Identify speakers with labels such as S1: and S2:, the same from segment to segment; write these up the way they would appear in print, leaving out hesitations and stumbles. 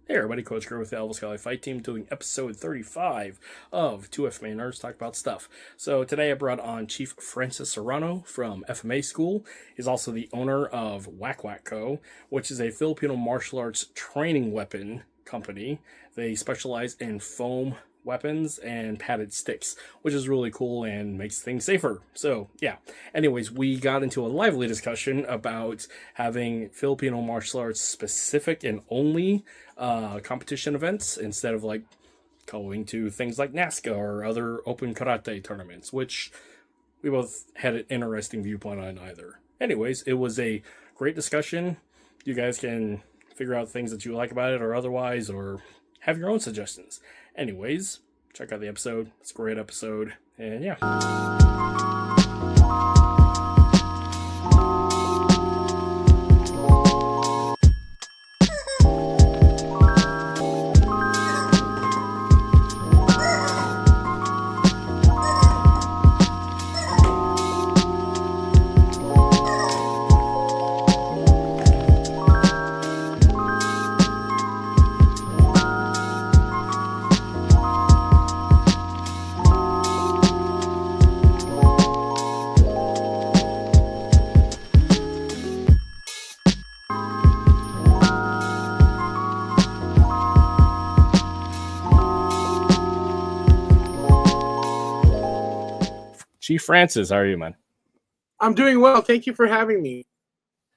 S1: Hey everybody, Coach Kerr with the Elvis Scully Fight Team doing episode 35 of 2 FMA-Nerds Talk About Stuff. So today I brought on Chief Francis Serrano from FMA-School. He's also the owner of WakWak Co, which is a Filipino martial arts training weapon company. They specialize in foam weapons and padded sticks, which is really cool and makes things safer. So yeah, anyways, we got into a lively discussion about having Filipino martial arts specific and only competition events instead of like going to things like NASCA or other open karate tournaments, which we both had an interesting viewpoint on either. Anyways, it was a great discussion. You guys can figure out things that you like about it or otherwise, or have your own suggestions. Anyways, check out the episode. It's a great episode. And yeah. Chief Francis, how are you, man?
S2: I'm doing well. Thank you for having me.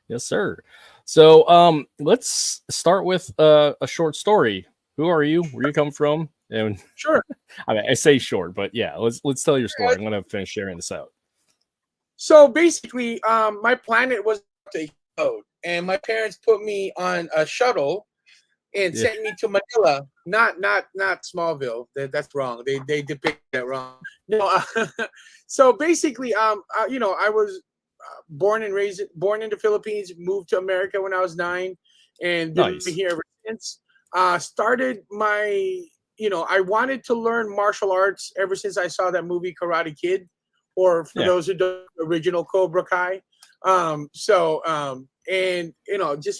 S1: Yes, sir. So let's start with a short story. Who are you? Where you come from? And
S2: Sure.
S1: I mean, I say short, but yeah, let's tell your story. I'm gonna finish sharing this out.
S2: So basically, my planet was to explode, and my parents put me on a shuttle and sent me to Manila. Not Smallville. That's wrong. They depict that wrong. No. So basically, I was born in the Philippines, moved to America when I was 9, and been here ever since. Started my, I wanted to learn martial arts ever since I saw that movie Karate Kid, or for those who don't, original Cobra Kai. Just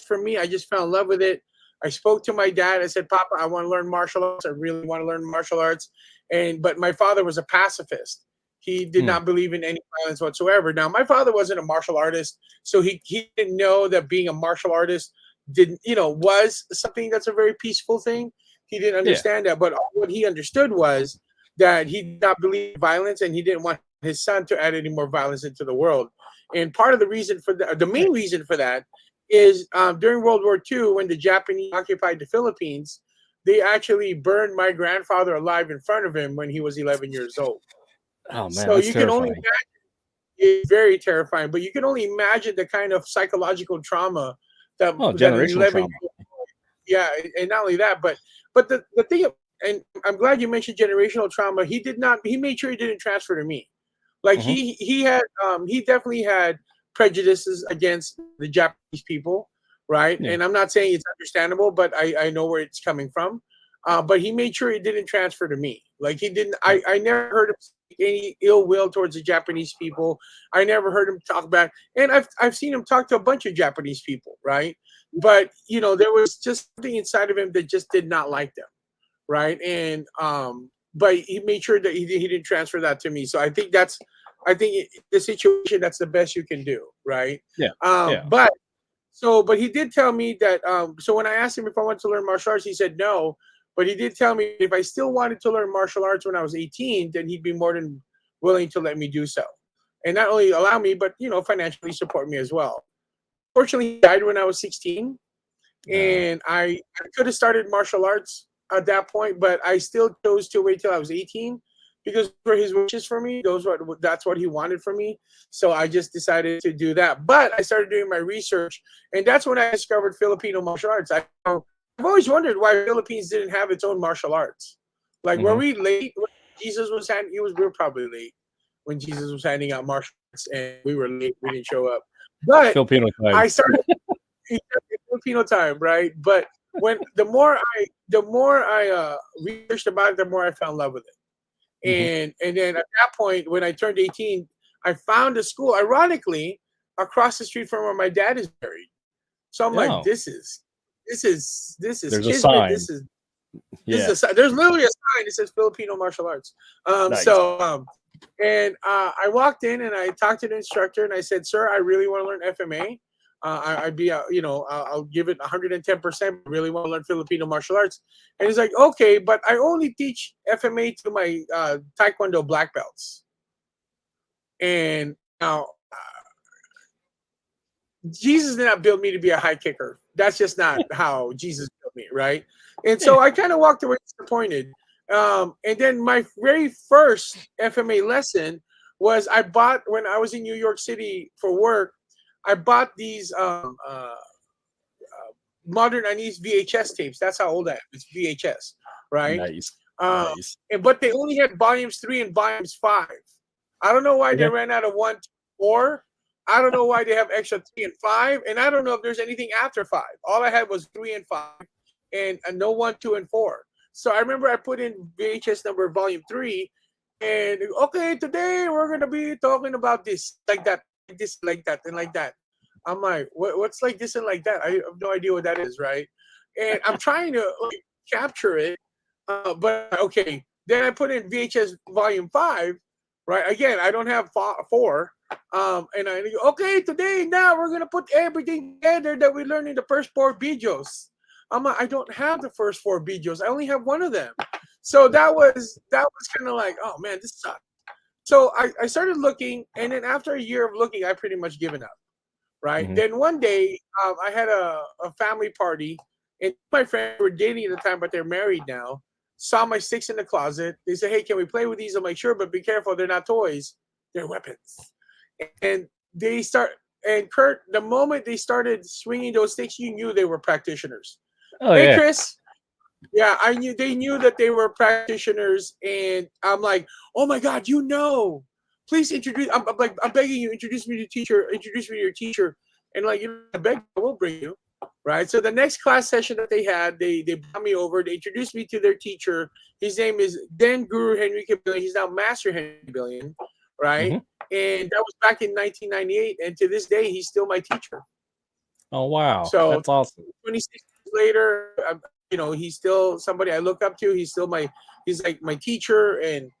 S2: for me, I just fell in love with it. I spoke to my dad. I said, Papa, I want to learn martial arts. I really want to learn martial arts. But my father was a pacifist. He did not believe in any violence whatsoever. Now, my father wasn't a martial artist, so he didn't know that being a martial artist was something that's a very peaceful thing. He didn't understand that. But what he understood was that he did not believe in violence, and he didn't want his son to add any more violence into the world. And part of the reason for the main reason for that is during World War II, when the Japanese occupied the Philippines, they actually burned my grandfather alive in front of him when he was 11 years old.
S1: Oh man,
S2: so you can only imagine, it's very terrifying, but you can only imagine the kind of psychological trauma that
S1: generational trauma.
S2: Yeah, and not only that, but the thing, and I'm glad you mentioned generational trauma. He made sure he didn't transfer to me. Like he definitely had prejudices against the Japanese people, right? And I'm not saying it's understandable, but I know where it's coming from. But he made sure it didn't transfer to me. Like he didn't. I never heard him speak any ill will towards the Japanese people. I never heard him talk back, and I've seen him talk to a bunch of Japanese people, right? But there was just something inside of him that just did not like them, right? And but he made sure that he didn't transfer that to me. So I think the situation, that's the best you can do, right? But he did tell me that. So when I asked him if I wanted to learn martial arts, he said no. But he did tell me if I still wanted to learn martial arts when I was 18, then he'd be more than willing to let me do so. And not only allow me, but financially support me as well. Fortunately, he died when I was 16. And I could have started martial arts at that point, but I still chose to wait till I was 18 because for his wishes for me, that's what he wanted for me. So I just decided to do that. But I started doing my research, and that's when I discovered Filipino martial arts. I've always wondered why Philippines didn't have its own martial arts. Like, were we late when Jesus was we were probably late when Jesus was handing out martial arts, and we were late. We didn't show up. But
S1: Filipino time.
S2: I started Filipino time, right? But when the more I researched about it, the more I fell in love with it. And then at that point, when I turned 18, I found a school, ironically, across the street from where my dad is buried. So I'm like, this is this is
S1: There's a
S2: kismet.
S1: sign.
S2: This is
S1: Yeah.
S2: there's literally a sign that says Filipino Martial Arts.
S1: Nice.
S2: And I walked in and I talked to the instructor and I said, "Sir, I really want to learn FMA. I'd be, I'll give it 110%. Really want to learn Filipino martial arts." And he's like, "Okay, but I only teach FMA to my Taekwondo black belts." And now, Jesus did not build me to be a high kicker. That's just not how Jesus built me, right? And so I kind of walked away disappointed. And then my very first FMA lesson was I bought, when I was in New York City for work, I bought these Modern Anise VHS tapes. That's how old I am. It's VHS, right?
S1: Nice.
S2: But they only had volumes 3 and volumes 5. I don't know why they ran out of 1 to 4. I don't know why they have extra 3 and 5. And I don't know if there's anything after 5. All I had was 3 and 5 and no 1, 2, and 4. So I remember I put in VHS number volume 3 and okay, today we're going to be talking about this, like that, this, like that, and like that. I'm like, what's like this and like that? I have no idea what that is, right? And I'm trying to capture it, but okay. Then I put in VHS volume 5, right? Again, I don't have 4. And I go, okay, today, now we're going to put everything together that we learned in the first 4 videos. I'm like, I don't have the first 4 videos. I only have 1 of them. So that was kind of like, oh man, this sucks. So I started looking, and then after a year of looking, I pretty much given up, right? Mm-hmm. Then one day, I had a family party, and my friends were dating at the time, but they're married now, saw my sticks in the closet. They said, hey, can we play with these? I'm like, sure, but be careful. They're not toys. They're weapons. And Kurt, the moment they started swinging those sticks, you knew they were practitioners. Oh, hey, yeah. Chris. Yeah, they knew that they were practitioners, and I'm like, oh my God, please introduce. I'm begging you, introduce me to your teacher, and like, I beg, I will bring you, right? So the next class session that they had, they brought me over, they introduced me to their teacher. His name is then Guru Henry Billion. He's now Master Henry Billion, right? Mm-hmm. And that was back in 1998, and to this day, he's still my teacher.
S1: Oh wow, so that's awesome.
S2: 26 years later. He's still somebody I look up to. He's like my teacher, and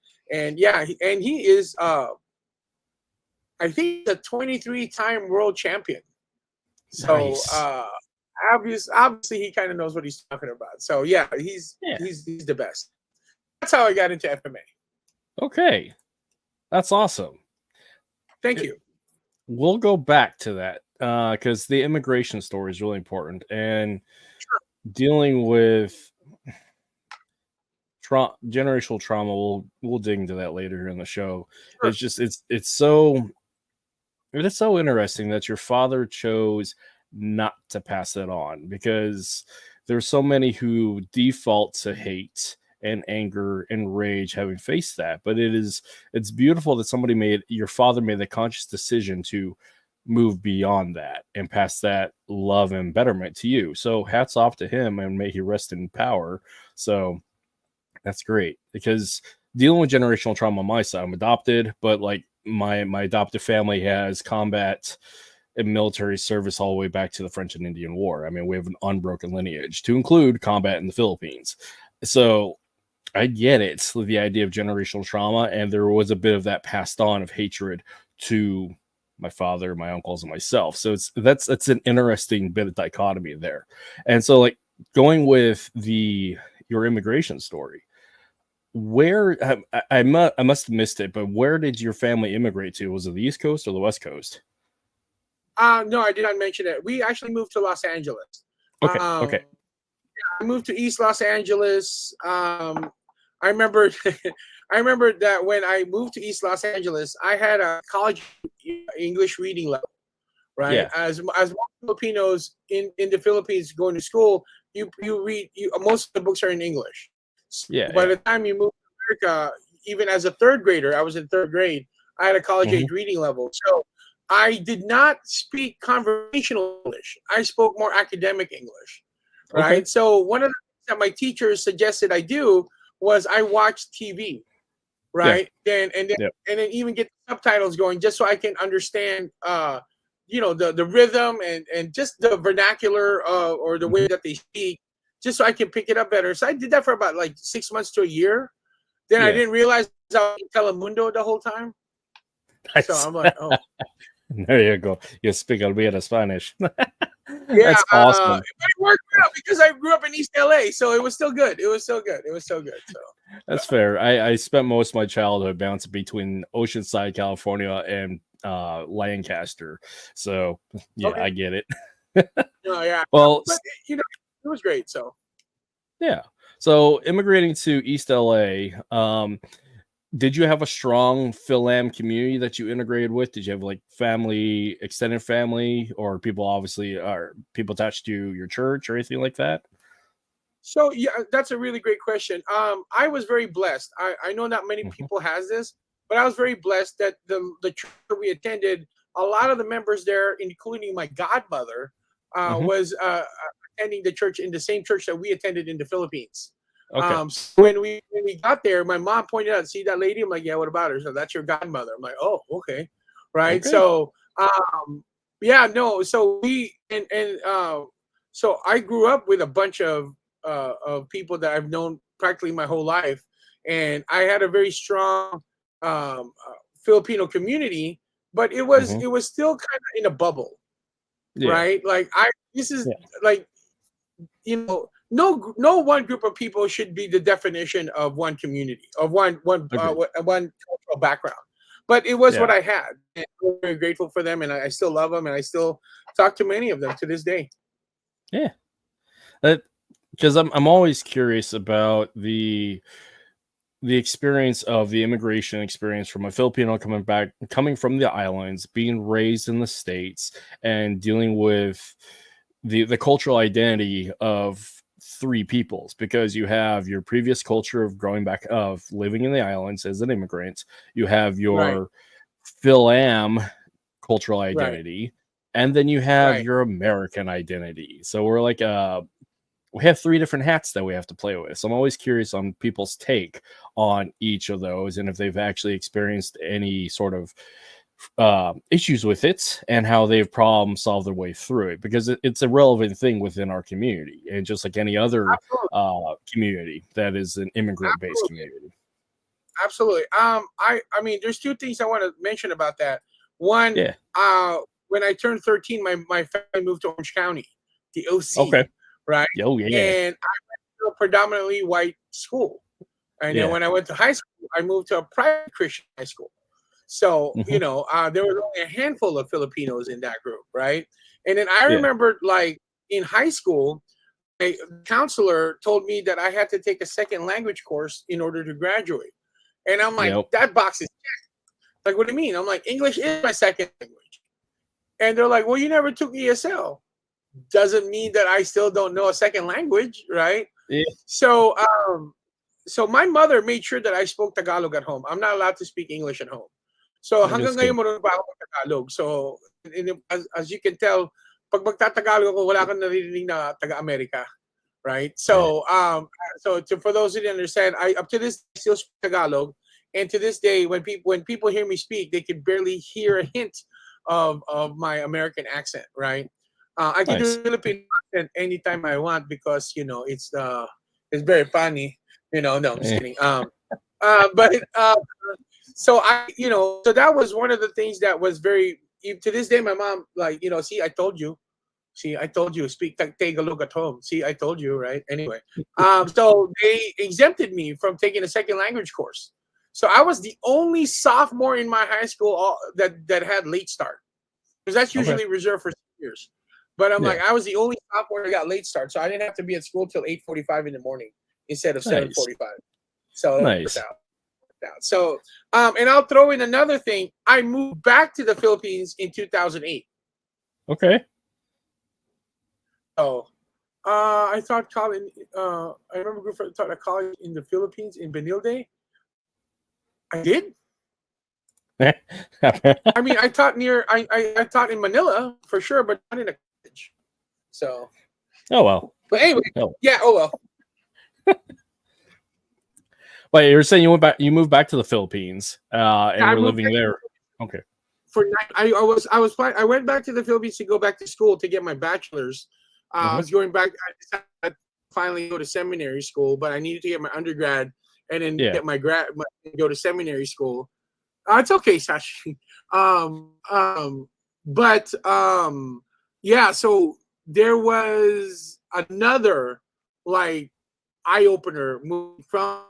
S2: yeah, and he is I think a 23-time world champion. So nice. Obviously he kind of knows what he's talking about. So yeah, he's the best. That's how I got into FMA.
S1: Okay. That's awesome.
S2: Thank you.
S1: We'll go back to that because the immigration story is really important, and dealing with generational trauma, we'll dig into that later in the show. Sure. It's just it's so interesting that your father chose not to pass it on, because there's so many who default to hate and anger and rage having faced that. But it's beautiful that your father made the conscious decision to move beyond that and pass that love and betterment to you. So hats off to him, and may he rest in power. So that's great, because dealing with generational trauma on my side, I'm adopted, but like my adoptive family has combat and military service all the way back to the French and Indian War. I mean, we have an unbroken lineage to include combat in the Philippines. So I get it, the idea of generational trauma, and there was a bit of that passed on of hatred to my father, my uncles, and myself. So that's an interesting bit of dichotomy there. And so, like, going with your immigration story, where I must have missed it, but where did your family immigrate to? Was it the East Coast or the West Coast?
S2: No, I did not mention it. We actually moved to Los Angeles.
S1: Okay.
S2: I moved to East Los Angeles. I remember that when I moved to East Los Angeles, I had a college English reading level, right? Yeah. As most Filipinos in the Philippines going to school, you read most of the books are in English.
S1: Yeah.
S2: By the time you move to America, even as a third grader, I was in third grade, I had a college age reading level. So I did not speak conversational English. I spoke more academic English, right? Okay. So one of the things that my teachers suggested I do was I watch TV, right? Yeah. And then even get subtitles going, just so I can understand the rhythm and just the vernacular or the way that they speak, just so I can pick it up better. So I did that for about like 6 months to a year. Then I didn't realize I was in Telemundo the whole time.
S1: Nice.
S2: So I'm like, oh.
S1: There you go. You speak a bit of Spanish.
S2: Yeah,
S1: That's awesome.
S2: But it worked out because I grew up in East LA, so it was still good. It was so good. So
S1: that's fair. I spent most of my childhood bouncing between Oceanside, California, and Lancaster. So yeah,
S2: okay.
S1: I get it.
S2: Oh yeah.
S1: Well,
S2: but it was great. So
S1: yeah. So immigrating to East LA, did you have a strong Fil-Am community that you integrated with? Did you have like family, extended family, or people attached to your church or anything like that?
S2: So yeah, that's a really great question. I was very blessed. I know not many people has this, but I was very blessed that the church we attended, a lot of the members there, including my godmother, was attending the church in the same church that we attended in the Philippines.
S1: Okay.
S2: So when we got there, my mom pointed out, see that lady? I'm like, yeah, what about her? So that's your godmother. I'm like, oh, okay. Right.
S1: Okay.
S2: So yeah, no. So so I grew up with a bunch of people that I've known practically my whole life. And I had a very strong Filipino community, but it was still kind of in a bubble. Yeah. Right. Like like, no one group of people should be the definition of one community, of one cultural background. But it was what I had. And I'm very grateful for them, and I still love them, and I still talk to many of them to this day.
S1: Yeah. Because I'm always curious about the experience of the immigration experience from a Filipino coming from the islands, being raised in the States, and dealing with the cultural identity of three peoples, because you have your previous culture of living in the islands as an immigrant, you have your Fil-Am cultural identity, and then you have your American identity. So we're like we have three different hats that we have to play with. So I'm always curious on people's take on each of those, and if they've actually experienced any sort of issues with it, and how they've problem solved their way through it, because it's a relevant thing within our community, and just like any other community that is an immigrant-based community.
S2: Absolutely. I mean, there's two things I want to mention about that. One, when I turned 13, my family moved to Orange County, the OC. Okay. Right.
S1: Oh, yeah.
S2: And I went to a predominantly white school. And then when I went to high school, I moved to a private Christian high school. So, there was only a handful of Filipinos in that group, right? And then I remember, like, in high school, a counselor told me that I had to take a second language course in order to graduate. And I'm like, that box is checked. Like, what do you mean? I'm like, English is my second language. And they're like, well, you never took ESL. Doesn't mean that I still don't know a second language, right? Yeah. So, so my mother made sure that I spoke Tagalog at home. I'm not allowed to speak English at home. So hanggang ngayon marunong pa ako Tagalog. So as you can tell, pag magtatagalog ako, wala kang naririnig na taga-Amerika, right? So for those who didn't understand, I up to this day still speak Tagalog, and to this day, when people hear me speak, they can barely hear a hint of my American accent, right? I can do Filipino accent anytime I want because it's very funny. No, I'm just kidding. So so that was one of the things that was very, to this day, my mom, like, see, I told you, speak Tagalog at home. See, I told you, right? Anyway, so they exempted me from taking a second language course. So I was the only sophomore in my high school that had late start, because that's usually reserved for seniors. But I'm like, I was the only sophomore that got late start, so I didn't have to be at school till 8:45 in the morning instead of 7:45. So nice. So, and I'll throw in another thing. I moved back to the Philippines in 2008.
S1: Okay.
S2: So, I taught college. I remember taught a college in the Philippines in Benilde. I did. I mean, I taught I taught in Manila for sure, but not in a college. So.
S1: Oh well.
S2: But anyway, yeah. Oh well.
S1: Wait, you're saying you moved back to the Philippines, and you're living there. Okay.
S2: I went back to the Philippines to go back to school to get my bachelor's. I was going back. I decided to finally go to seminary school, but I needed to get my undergrad and then get my go to seminary school. It's okay, Sashi. Yeah. So there was another like eye opener moving from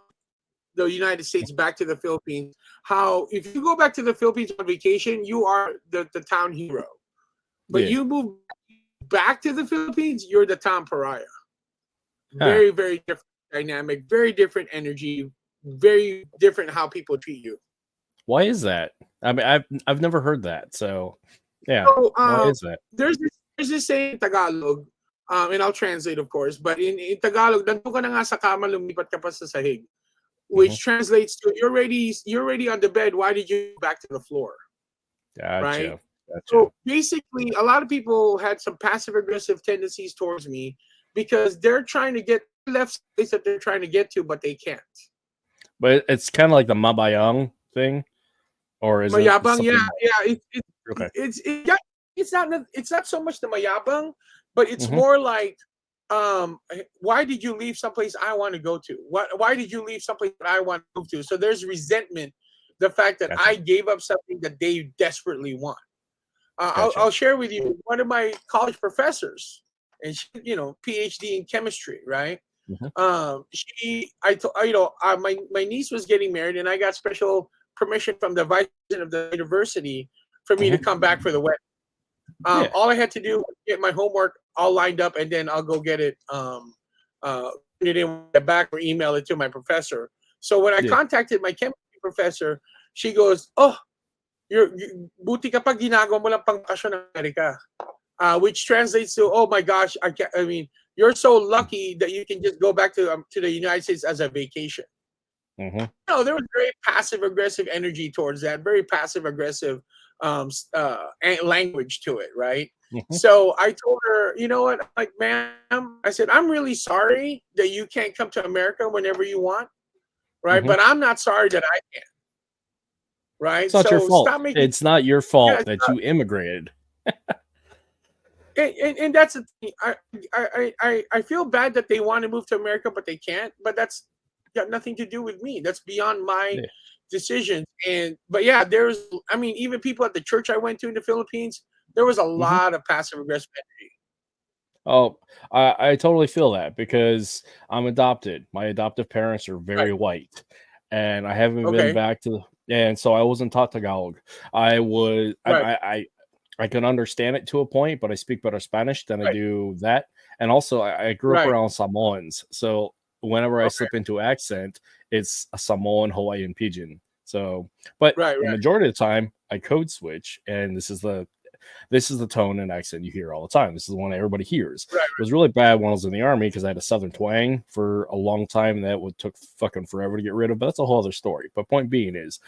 S2: the United States back to the Philippines. How if you go back to the Philippines on vacation, you are the town hero, but you move back to the Philippines, you're the town pariah. Very, very different dynamic, very different energy, very different how people treat you.
S1: Why is that? I mean, I've never heard that. So so, why is that?
S2: There's this saying in Tagalog, and I'll translate, of course, but in Tagalog, nandun ka na nga sa kama, lumipat ka pa sa sahig, which translates to you're already on the bed. Why did you go back to the floor?
S1: Gotcha.
S2: Right.
S1: Gotcha.
S2: So basically, a lot of people had some passive aggressive tendencies towards me because they're trying to get left space that they're trying to get to, but they can't.
S1: But it's kind of like the mabayang thing, or is
S2: mayabang?
S1: Okay.
S2: It's not so much the mayabang, but it's more like, why did you leave someplace I want to go to? Why did you leave someplace that I want to move to? So there's resentment, the fact that I gave up something that they desperately want. I'll share with you one of my college professors, and she, PhD in chemistry, right? My niece was getting married, and I got special permission from the vice president of the university for me to come back for the wedding. All I had to do was get my homework all lined up, and then I'll go get it, it in back or email it to my professor. So when I contacted my chemistry professor, she goes, "Oh, buti kapag ginagawa mo lang pang bakasyon ng Amerika," which translates to, "Oh my gosh, you're so lucky that you can just go back to the United States as a vacation." There was very passive aggressive energy towards that, very passive aggressive language to it, right? So I told her, you know what, like, ma'am, I said, I'm really sorry that you can't come to America whenever you want, right? But I'm not sorry that I can't, right?
S1: It's not your fault. It's not your fault that you immigrated.
S2: And that's the thing. I feel bad that they want to move to America, but they can't. But that's got nothing to do with me. That's beyond my decisions. But there's, even people at the church I went to in the Philippines, there was a lot of passive aggressive energy.
S1: Oh, I totally feel that because I'm adopted. My adoptive parents are very white, and I haven't been back to and so I wasn't taught Tagalog. I was I can understand it to a point, but I speak better Spanish than I do that. And also, I grew up around Samoans, so whenever I slip into accent, it's a Samoan Hawaiian pidgin. So, but the majority of the time, I code switch, and this is the tone and accent you hear all the time. This is the one everybody hears. It was really bad when I was in the Army because I had a Southern twang for a long time that took fucking forever to get rid of. But that's a whole other story. But point being is,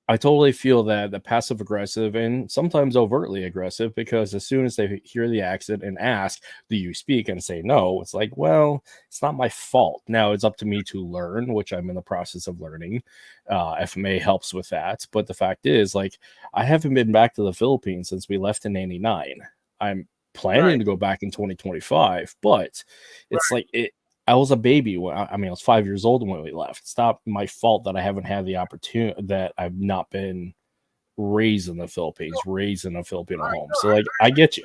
S1: I totally feel that the passive aggressive and sometimes overtly aggressive, because as soon as they hear the accent and ask, do you speak, and say no, it's like, well, it's not my fault. Now it's up to me to learn, which I'm in the process of learning. FMA helps with that. But the fact is, like, I haven't been back to the Philippines since we left in '89. I'm planning to go back in 2025, but it's like I was a baby when I was 5 years old when we left. It's not my fault that I haven't had the opportunity, that I've not been raised in the Philippines, raised in a Filipino home. So, like, I get you.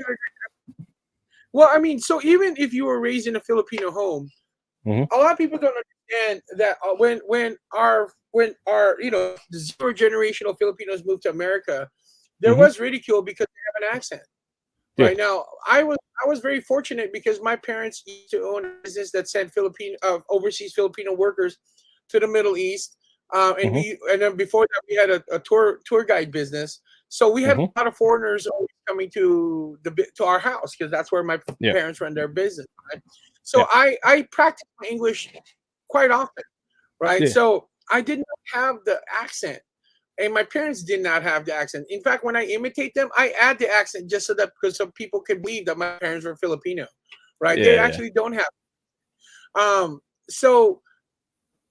S2: Well, so even if you were raised in a Filipino home, a lot of people don't understand that when our the zero generational Filipinos moved to America, there was ridicule because they have an accent. Right now, I was very fortunate because my parents used to own a business that sent overseas Filipino workers to the Middle East, and then before that we had a tour guide business. So we had a lot of foreigners always coming to our house because that's where my parents run their business. Right? So I practiced my English quite often, right? So I did not have the accent. And my parents did not have the accent. In fact, when I imitate them, I add the accent just because some people could believe that my parents were Filipino, right? They actually don't have. So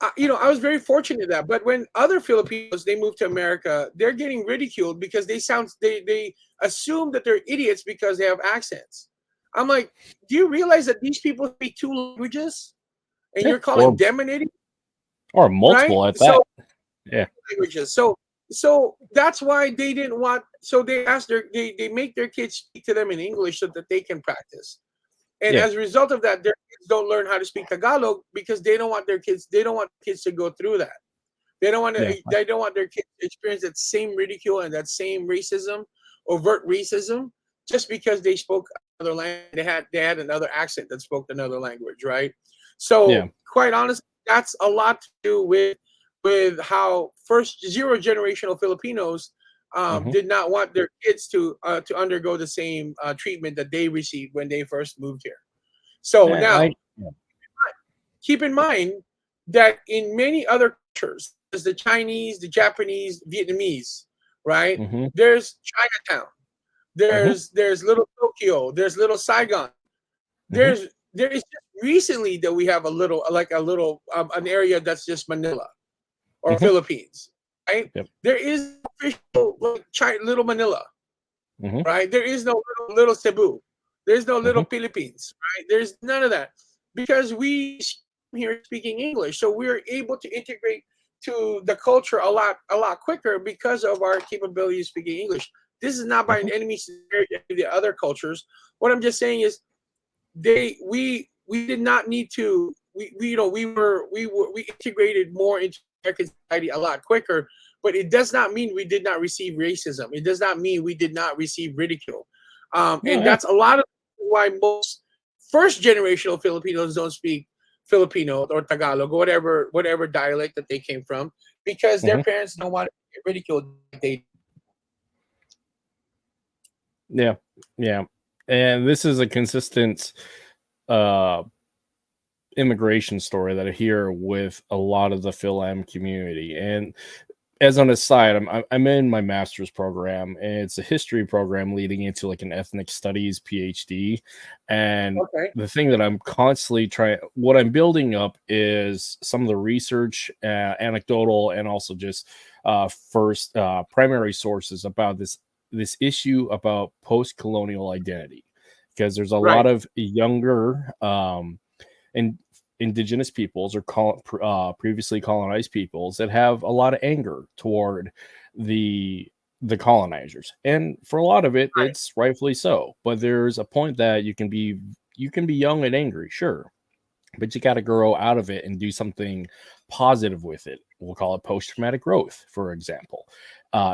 S2: I was very fortunate in that. But when other Filipinos they move to America, they're getting ridiculed because they assume that they're idiots because they have accents. I'm like, do you realize that these people speak 2 languages, and
S1: Yeah.
S2: you're calling them an idiot,
S1: Or
S2: right?
S1: multiple at that.
S2: So
S1: Yeah.
S2: languages. So that's why they didn't want. So they they make their kids speak to them in English so that they can practice. And
S1: Yeah.
S2: as a result of that, their kids don't learn how to speak Tagalog because they don't want their kids. They don't want kids to go through that. They don't want to.
S1: Yeah.
S2: They don't want their kids to experience that same ridicule and that same racism, overt racism, just because they spoke another language. They had another accent that spoke another language, right? So
S1: Yeah.
S2: quite honestly, that's a lot to do with how first zero generational Filipinos did not want their kids to undergo the same treatment that they received when they first moved here. So
S1: And
S2: now,
S1: yeah.
S2: keep in mind that in many other cultures, there's the Chinese, the Japanese, Vietnamese, right? There's Chinatown, there's Little Tokyo, there's Little Saigon. There is just recently that we have an area that's just Manila or Philippines, right?
S1: Yep.
S2: There is official Little Manila, right? There is no little Cebu. There's no little Philippines, right? There's none of that because we here speaking English, so we're able to integrate to the culture a lot quicker because of our capability of speaking English. This is not by any means the other cultures. What I'm just saying is we did not need to we integrated more into American society a lot quicker, but it does not mean we did not receive racism. It does not mean we did not receive ridicule. And that's a lot of why most first generational Filipinos don't speak Filipino or Tagalog or whatever dialect that they came from because their parents don't want to get ridiculed.
S1: Yeah. And this is a consistent immigration story that I hear with a lot of the Phil-Am community. And as an aside, I'm in my master's program, and it's a history program leading into like an ethnic studies PhD. And the thing that I'm constantly what I'm building up is some of the research, anecdotal, and also just primary sources about this issue about post-colonial identity, because there's a lot of younger and indigenous peoples or previously colonized peoples that have a lot of anger toward the colonizers, and for a lot of it, it's rightfully so. But there's a point that you can be young and angry, sure, but you got to grow out of it and do something positive with it. We'll call it post-traumatic growth, for example.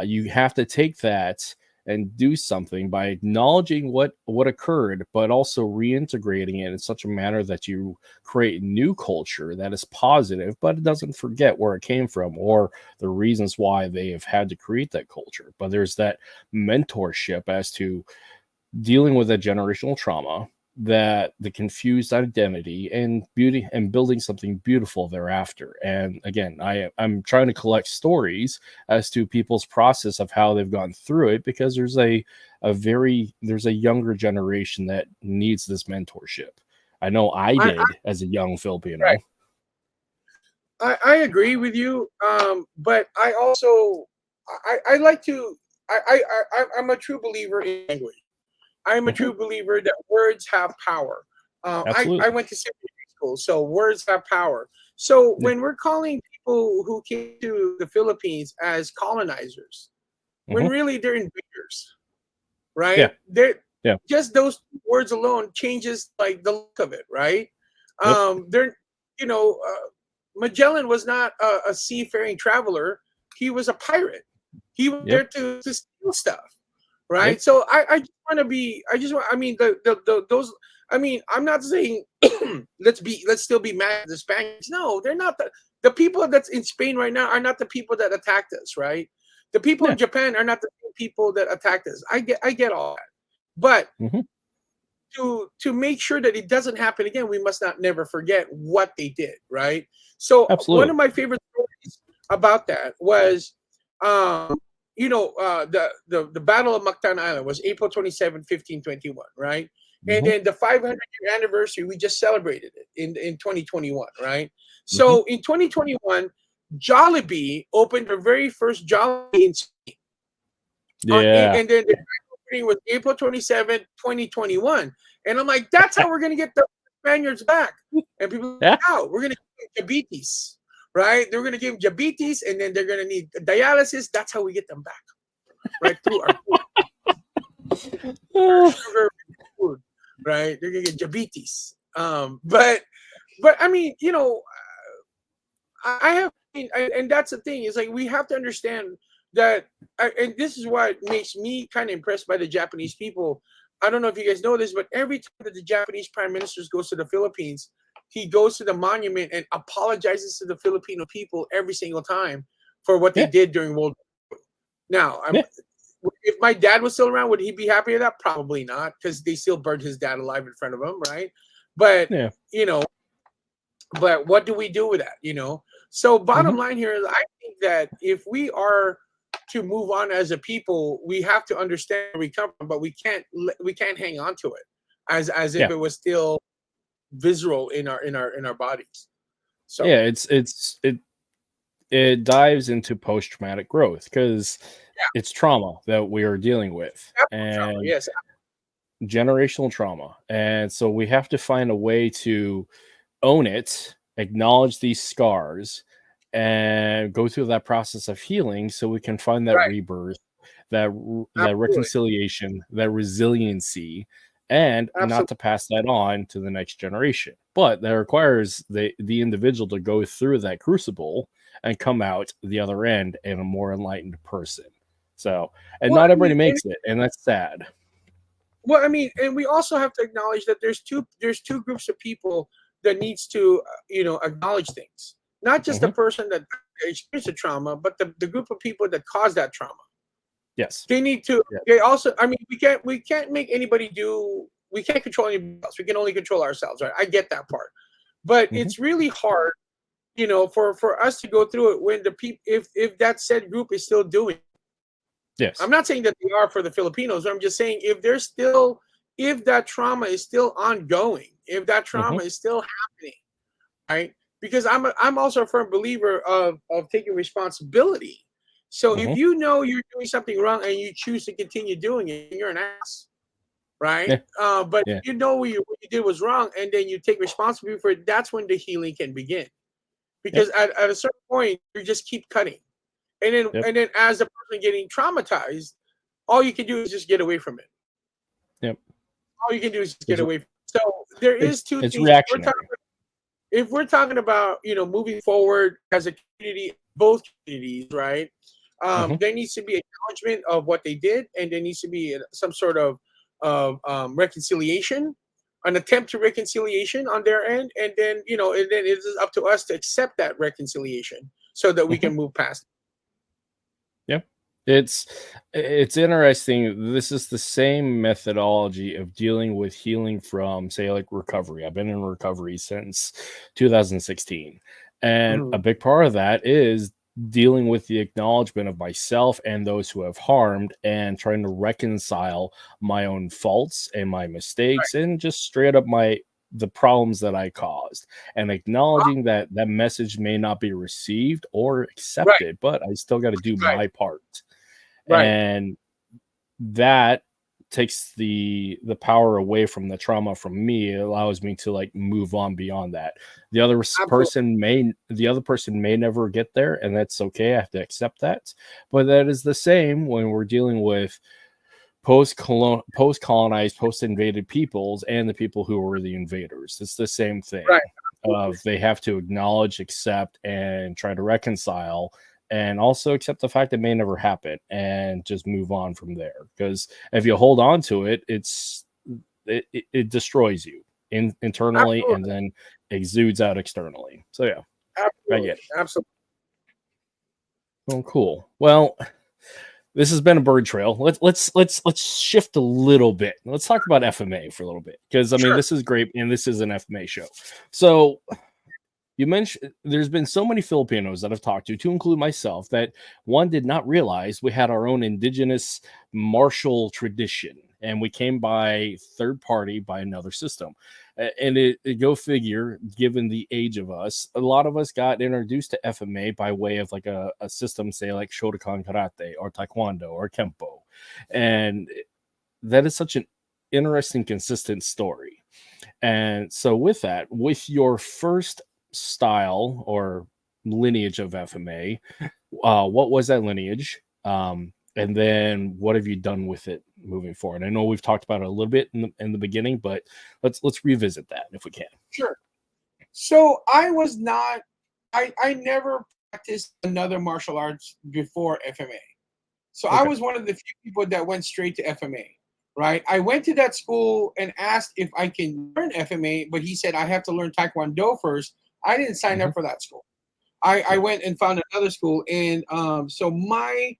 S1: You have to take that and do something by acknowledging what occurred, but also reintegrating it in such a manner that you create new culture that is positive, but it doesn't forget where it came from or the reasons why they have had to create that culture. But there's that mentorship as to dealing with that generational trauma, that the confused identity, and beauty, and building something beautiful thereafter. And again, I'm trying to collect stories as to people's process of how they've gone through it, because there's a younger generation that needs this mentorship. I know I did as a young Filipino.
S2: I agree with you, but I also I like to I'm a true believer in language. I'm a true believer that words have power. I went to seminary school, so words have power. So when we're calling people who came to the Philippines as colonizers, when really they're invaders, right? They're just those words alone changes like the look of it, right? They're Magellan was not a seafaring traveler; he was a pirate. He was there to steal stuff. Right. So I just want to be. I mean, those. I mean, I'm not saying let's still be mad at the Spaniards. No, they're not the people that's in Spain right now are not the people that attacked us. Right. The people in Japan are not the people that attacked us. I get all that, but to make sure that it doesn't happen again, we must not never forget what they did. Right. So one of my favorite stories about that was. The Battle of Mactan Island was April 27, 1521, right? And then the 500-year anniversary, we just celebrated it in 2021, right? So in 2021, Jollibee opened the very first Jollibee in Spain.
S1: Yeah.
S2: And then the opening was April 27th, 2021. And I'm like, that's how we're going to get the Spaniards back. And people are like, how? We're going to give them diabetes, right? They're going to give them diabetes, and then they're going to need dialysis. That's how we get them back, right? Through our food. Our sugar food, right? They're going to get diabetes. But I mean, you know, and that's the thing, is like, we have to understand that, and this is what makes me kind of impressed by the Japanese people. I don't know if you guys know this, but every time that the Japanese prime minister goes to the Philippines, he goes to the monument and apologizes to the Filipino people every single time for what they did during World War II. Now, if my dad was still around, would he be happy with that? Probably not, because they still burned his dad alive in front of him, right? But, you know, but what do we do with that, you know? So bottom line here is, I think that if we are to move on as a people, we have to understand where we come from, but we can't hang on to it as if it was still visceral in our bodies. So
S1: yeah, it dives into post-traumatic growth, because it's trauma that we are dealing with, and generational trauma. And so we have to find a way to own it, acknowledge these scars, and go through that process of healing, so we can find that rebirth, that reconciliation, that resiliency, and not to pass that on to the next generation. But that requires the individual to go through that crucible and come out the other end in a more enlightened person. So, and not everybody makes it, and that's sad.
S2: Well, I mean, and we also have to acknowledge that there's two groups of people that needs to, you know, acknowledge things. Not just the person that experienced the trauma, but the group of people that caused that trauma.
S1: Yes.
S2: They need to, they also, I mean, we can't make anybody do, we can't control anybody else. We can only control ourselves, right? I get that part. But it's really hard, you know, for us to go through it when the people, if that said group is still doing it.
S1: Yes.
S2: I'm not saying that they are for the Filipinos. I'm just saying, if that trauma is still ongoing, if that trauma is still happening, right? Because I'm also a firm believer of taking responsibility. So if you know you're doing something wrong and you choose to continue doing it, you're an ass, right? But if you know what you did was wrong, and then you take responsibility for it, that's when the healing can begin. Because at a certain point, you just keep cutting. And then as a person getting traumatized, all you can do is just get away from it. All you can do is just get away from it. So there is two things.
S1: Reactionary.
S2: If we're talking about, you know, moving forward as a community, both communities, right? There needs to be acknowledgement of what they did, and there needs to be some sort of reconciliation, an attempt to reconciliation on their end, and then, you know, and then it is up to us to accept that reconciliation so that we can move past it.
S1: It's interesting. This is the same methodology of dealing with healing from, say, like recovery. I've been in recovery since 2016. And a big part of that is dealing with the acknowledgement of myself and those who have harmed, and trying to reconcile my own faults and my mistakes, and just straight up the problems that I caused, and acknowledging that that message may not be received or accepted, but I still got to do my part. And that takes the power away from the trauma from me. It allows me to like move on beyond that. The other person may never get there, and that's okay. I have to accept that. But that is the same when we're dealing with post-colonized, post-invaded peoples and the people who were the invaders. It's the same thing. They have to acknowledge, accept, and try to reconcile, and also accept the fact it may never happen, and just move on from there. Because if you hold on to it, it destroys you internally, and then exudes out externally. So yeah, I get it.
S2: Absolutely.
S1: Oh, cool. Well, this has been a bird trail. Let's shift a little bit. Let's talk about FMA for a little bit, because I mean, this is great, and this is an FMA show. So you mentioned there's been so many Filipinos that I've talked to include myself, that one did not realize we had our own indigenous martial tradition. and we came by third party by another system. And it go figure, given the age of us, a lot of us got introduced to FMA by way of like a system, say like Shotokan Karate or Taekwondo or Kempo. And that is such an interesting, consistent story. And so with that, with your first style or lineage of FMA, what was that lineage? And then what have you done with it moving forward? I know we've talked about it a little bit in the beginning, but let's revisit that if we can.
S2: Sure. So I never practiced another martial arts before FMA. So
S1: Okay.
S2: I was one of the few people that went straight to FMA, right? I went to that school and asked if I can learn FMA, but he said I have to learn Taekwondo first. I didn't sign up for that school. I went and found another school. And so my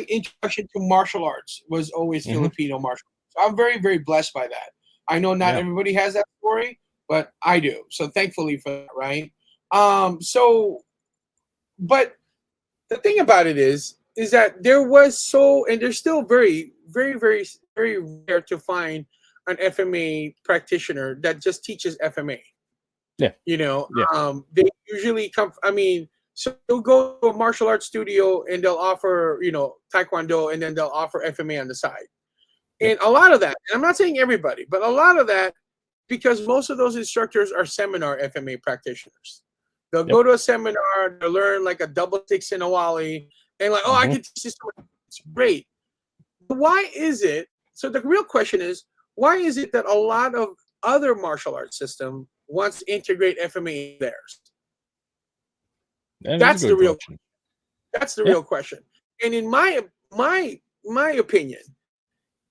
S2: introduction to martial arts was always Filipino martial arts. So I'm very, very blessed by that. I know not everybody has that story, but I do. So thankfully for that, right? But the thing about it is that there was and there's still very, very, very, very rare to find an FMA practitioner that just teaches FMA.
S1: Yeah.
S2: They usually come, so they'll go to a martial arts studio and they'll offer, Taekwondo, and then they'll offer FMA on the side. And a lot of that, and I'm not saying everybody, but a lot of that, because most of those instructors are seminar FMA practitioners. They'll go to a seminar, they'll learn like a double stick Sinawali, and like, I can teach this. It's great. Why is it? So the real question is, why is it that a lot of other martial arts system wants to integrate FMA in theirs? That's the real question. That's the real question. And in my opinion,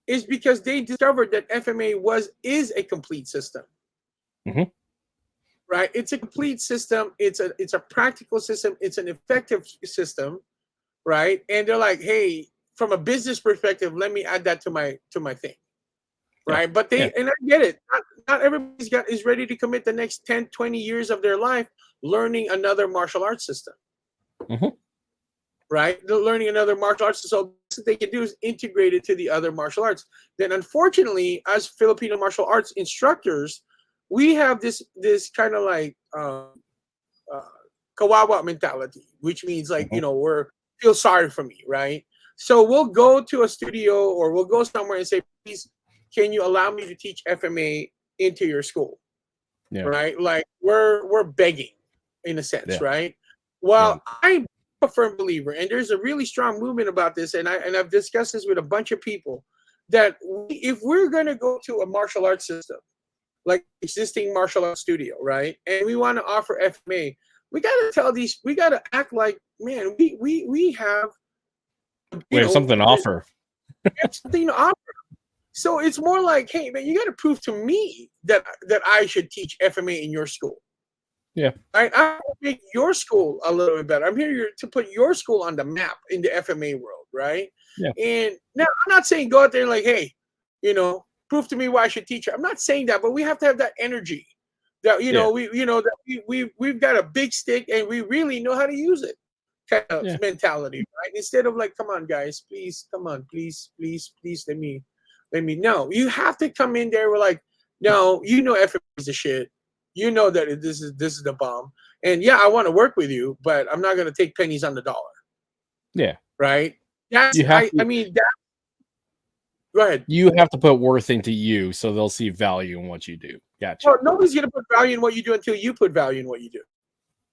S2: is because they discovered that FMA is a complete system. Right? It's a complete system. It's a practical system. It's an effective system, right? And they're like, hey, from a business perspective, let me add that to my thing. Right? But and I get it. Not everybody's is ready to commit the next 10, 20 years of their life learning another martial arts system. Right? They're learning another martial arts. So what they can do is integrate it to the other martial arts. Then unfortunately, as Filipino martial arts instructors, we have this kind of like kawawa mentality, which means like, feel sorry for me, right? So we'll go to a studio or we'll go somewhere and say, please, can you allow me to teach FMA into your school? Right? Like we're begging in a sense, right? Well, I'm a firm believer, and there's a really strong movement about this, and I've discussed this with a bunch of people, that if we're going to go to a martial arts system, like existing martial arts studio, right? And we want to offer FMA, we got to act like, man, we have
S1: something to offer.
S2: We have something to offer. So it's more like, hey, man, you got to prove to me that I should teach FMA in your school.
S1: Yeah.
S2: I want to make your school a little bit better. I'm here to put your school on the map in the FMA world, right?
S1: Yeah.
S2: And now I'm not saying go out there and like, hey, prove to me why I should teach you. I'm not saying that, but we have to have that energy that, we've got a big stick and we really know how to use it kind of mentality, right? Instead of like, come on, guys, please, come on, please, let me know. You have to come in there with like, no, FMA is the shit. You know that this is the bomb. And yeah, I want to work with you, but I'm not going to take pennies on the dollar.
S1: Yeah.
S2: Right? Go ahead.
S1: You have to put worth into you so they'll see value in what you do. Gotcha.
S2: Well, nobody's going to put value in what you do until you put value in what you do.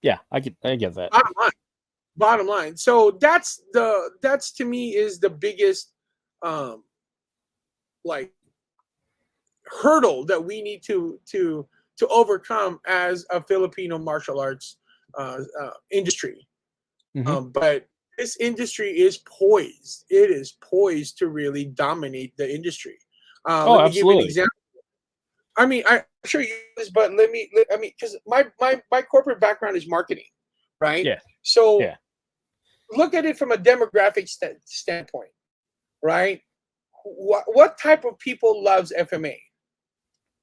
S1: Yeah, I get that.
S2: Bottom line. So that's to me is the biggest like hurdle that we need to overcome as a Filipino martial arts industry. But this industry is poised. It is poised to really dominate the industry. Let me give you an example. I'm sure you use this, but because my corporate background is marketing, right?
S1: Yeah.
S2: So look at it from a demographic standpoint, right? What type of people loves FMA?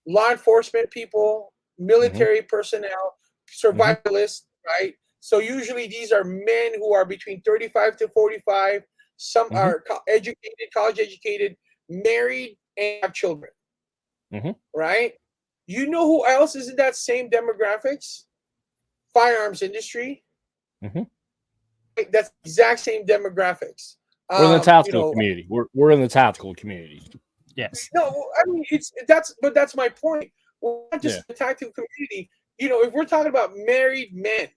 S2: Law enforcement people, military personnel, survivalists, right? So usually these are men who are between 35 to 45. Some are college educated, married, and have children,
S1: Mm-hmm.
S2: right? You know who else is in that same demographics? Firearms industry.
S1: Mm-hmm.
S2: Right? That's the exact same demographics.
S1: We're in the
S2: You
S1: tactical
S2: know,
S1: community. We're in the tactical community. Yes.
S2: no, I mean that's my point. We're not just the tactical community. You know, if we're talking about married men,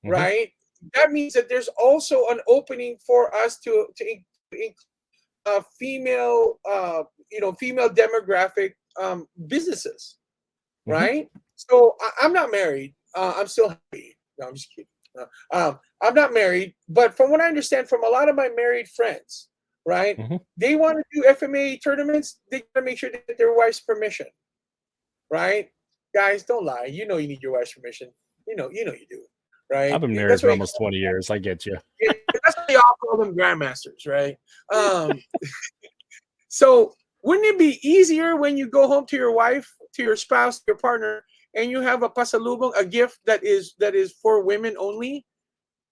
S1: Mm-hmm.
S2: right? That means that there's also an opening for us to female, female demographic businesses,
S1: Mm-hmm.
S2: right? So I'm not married. I'm still happy. No, I'm just kidding. I'm not married, but from what I understand from a lot of my married friends, right?
S1: Mm-hmm.
S2: They want to do FMA tournaments. They gotta make sure they get their wife's permission, right? Guys, don't lie. You know you need your wife's permission. You know you do, right?
S1: I've been married for almost 20 years. I get you.
S2: Yeah, that's why they all call them grandmasters, right? So wouldn't it be easier when you go home to your wife, to your spouse, your partner, and you have a pasalubong, a gift that is for women only,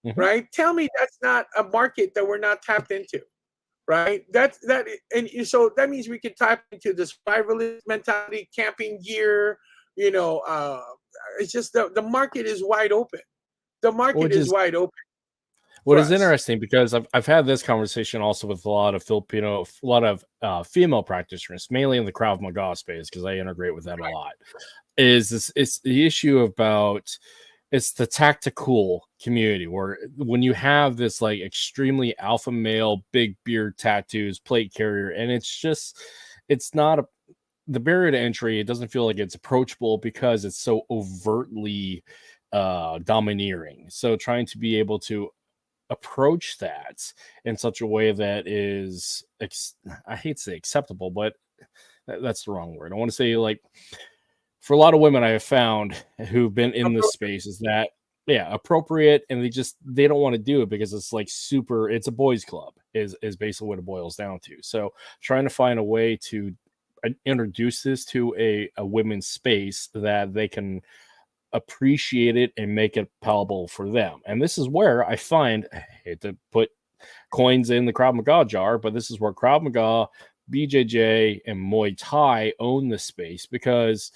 S1: Mm-hmm.
S2: right? Tell me that's not a market that we're not tapped into, right? And so that means we can tap into the survivalist mentality, camping gear. You know, it's just the market is wide open. The market is wide open.
S1: What is interesting, because I've had this conversation also with a lot of female practitioners, mainly in the Krav Maga space, because I integrate with that a lot. It's the issue about it's the tactical community, where when you have this like extremely alpha male, big beard, tattoos, plate carrier, and it's not the barrier to entry. It doesn't feel like it's approachable because it's so overtly domineering. So trying to be able to approach that in such a way that is I hate to say acceptable, but that's the wrong word. I want to say, like, for a lot of women I have found who've been in this space, is that appropriate, and they don't want to do it because it's like it's a boys club is basically what it boils down to. So trying to find a way to introduce this to a women's space that they can appreciate it and make it palatable for them. And this is where I find, I hate to put coins in the Krav Maga jar, but this is where Krav Maga, BJJ, and Muay Thai own the space, because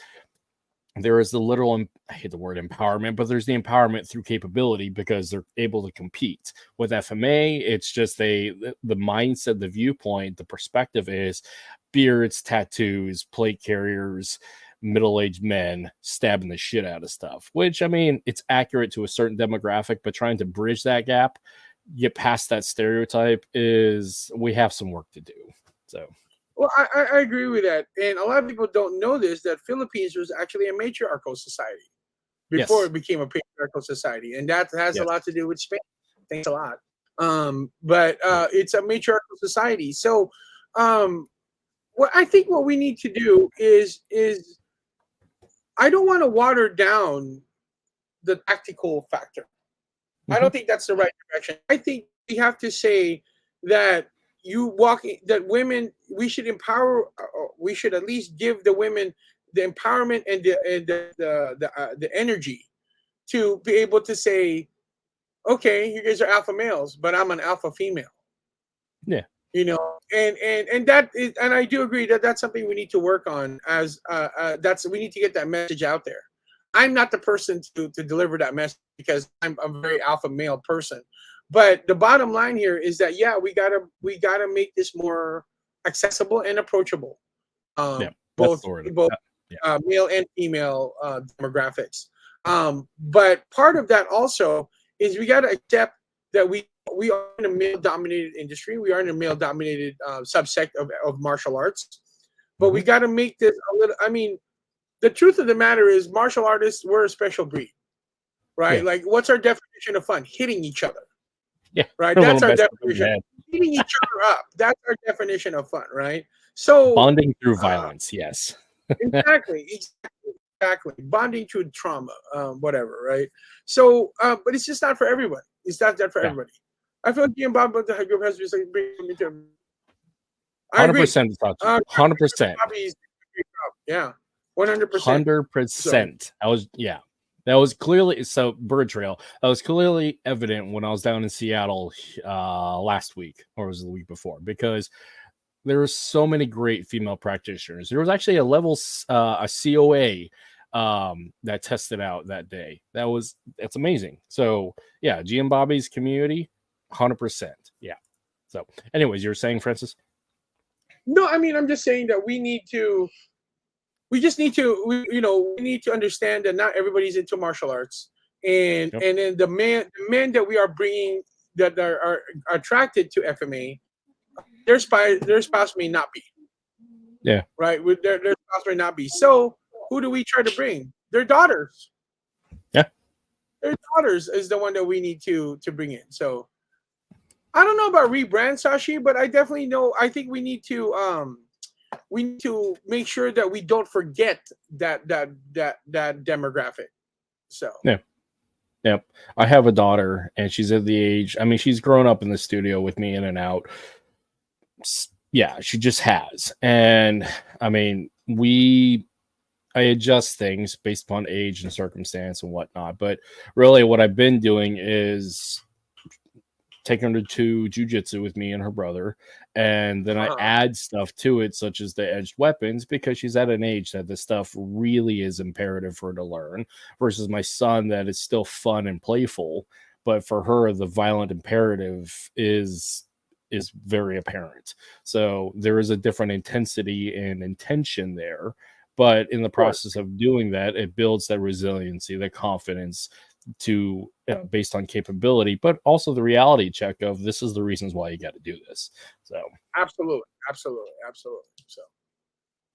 S1: there is the literal, I hate the word empowerment, but there's the empowerment through capability, because they're able to compete. With FMA, it's just the mindset, the viewpoint, the perspective is beards, tattoos, plate carriers, middle-aged men stabbing the shit out of stuff, which, I mean, it's accurate to a certain demographic, but trying to bridge that gap, get past that stereotype, we have some work to do. So,
S2: well, I agree with that, and a lot of people don't know this, that Philippines was actually a matriarchal society before it became a patriarchal society, and that has a lot to do with Spain. Thanks a lot. But it's a matriarchal society. So, I think what we need to do is I don't want to water down the tactical factor. I don't think that's the right direction. I think we have to say that that women, we should empower. We should at least give the women the empowerment and the energy to be able to say, okay, you guys are alpha males, but I'm an alpha female.
S1: Yeah.
S2: You know, and that is, and I do agree that that's something we need to work on. We need to get that message out there. I'm not the person to deliver that message, because I'm a very alpha male person. But the bottom line here is that we gotta make this more accessible and approachable. Both male and female demographics. But part of that also is we gotta accept that we are in a male-dominated industry. We are in a male-dominated subsect of martial arts. But we got to make this a little. I mean, the truth of the matter is, martial artists, we're a special breed, right? Yeah. Like, what's our definition of fun? Hitting each other.
S1: Yeah.
S2: Right. That's our definition. Hitting each other up. That's our definition of fun, right? So
S1: bonding through violence. Yes.
S2: Exactly. Bonding through trauma, whatever, right? So, but it's just not for everyone. It's not that for everybody. I feel like you and Bob, but the group has to be like bring me to.
S1: 100%. 100%.
S2: Yeah, 100%.
S1: 100%. That was clearly so. Bird Trail. That was clearly evident when I was down in Seattle last week, or was it the week before? Because there are so many great female practitioners. There was actually a COA that tested out that day. That's amazing. So yeah, G and Bobby's community, 100%. Yeah. So anyways, you're saying, Francis?
S2: No, I mean, I'm just saying that we need to understand that not everybody's into martial arts, and then the men that we are bringing that are attracted to FMA, their spouse may not be.
S1: Yeah.
S2: Right. Their spouse may not be. So who do we try to bring? Their daughters.
S1: Yeah.
S2: Their daughters is the one that we need to bring in. So I don't know about rebrand, Sashi, but I definitely know. I think we need to make sure that we don't forget that demographic. So
S1: yeah, I have a daughter, and she's at the age. I mean, she's grown up in the studio with me in and out. Yeah, she just has, and I mean, I adjust things based upon age and circumstance and whatnot. But really, what I've been doing is taking her to jujitsu with me and her brother, and then I add stuff to it, such as the edged weapons, because she's at an age that this stuff really is imperative for her to learn, versus my son that is still fun and playful, but for her the violent imperative is very apparent. So there is a different intensity and intention there, but in the process of doing that, it builds that resiliency, that confidence to based on capability, but also the reality check of this is the reasons why you got to do this. So
S2: absolutely. So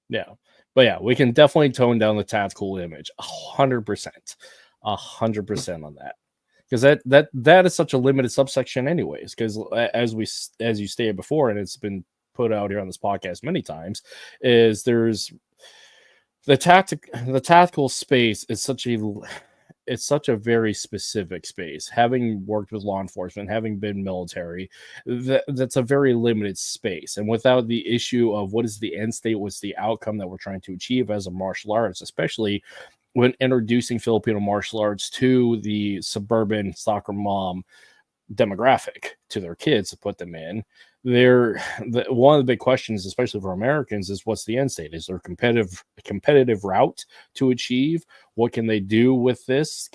S1: yeah, but yeah, we can definitely tone down the tactical image 100%, 100% on that, because that is such a limited subsection anyways, because as you stated before, and it's been put out here on this podcast many times, is there's the tactical space is such a very specific space. Having worked with law enforcement, having been military, that's a very limited space. And without the issue of what is the end state, what's the outcome that we're trying to achieve as a martial artist, especially when introducing Filipino martial arts to the suburban soccer mom demographic, to their kids to put them in, one of the big questions, especially for Americans, is what's the end state? Is there a competitive route to achieve? What can they do with this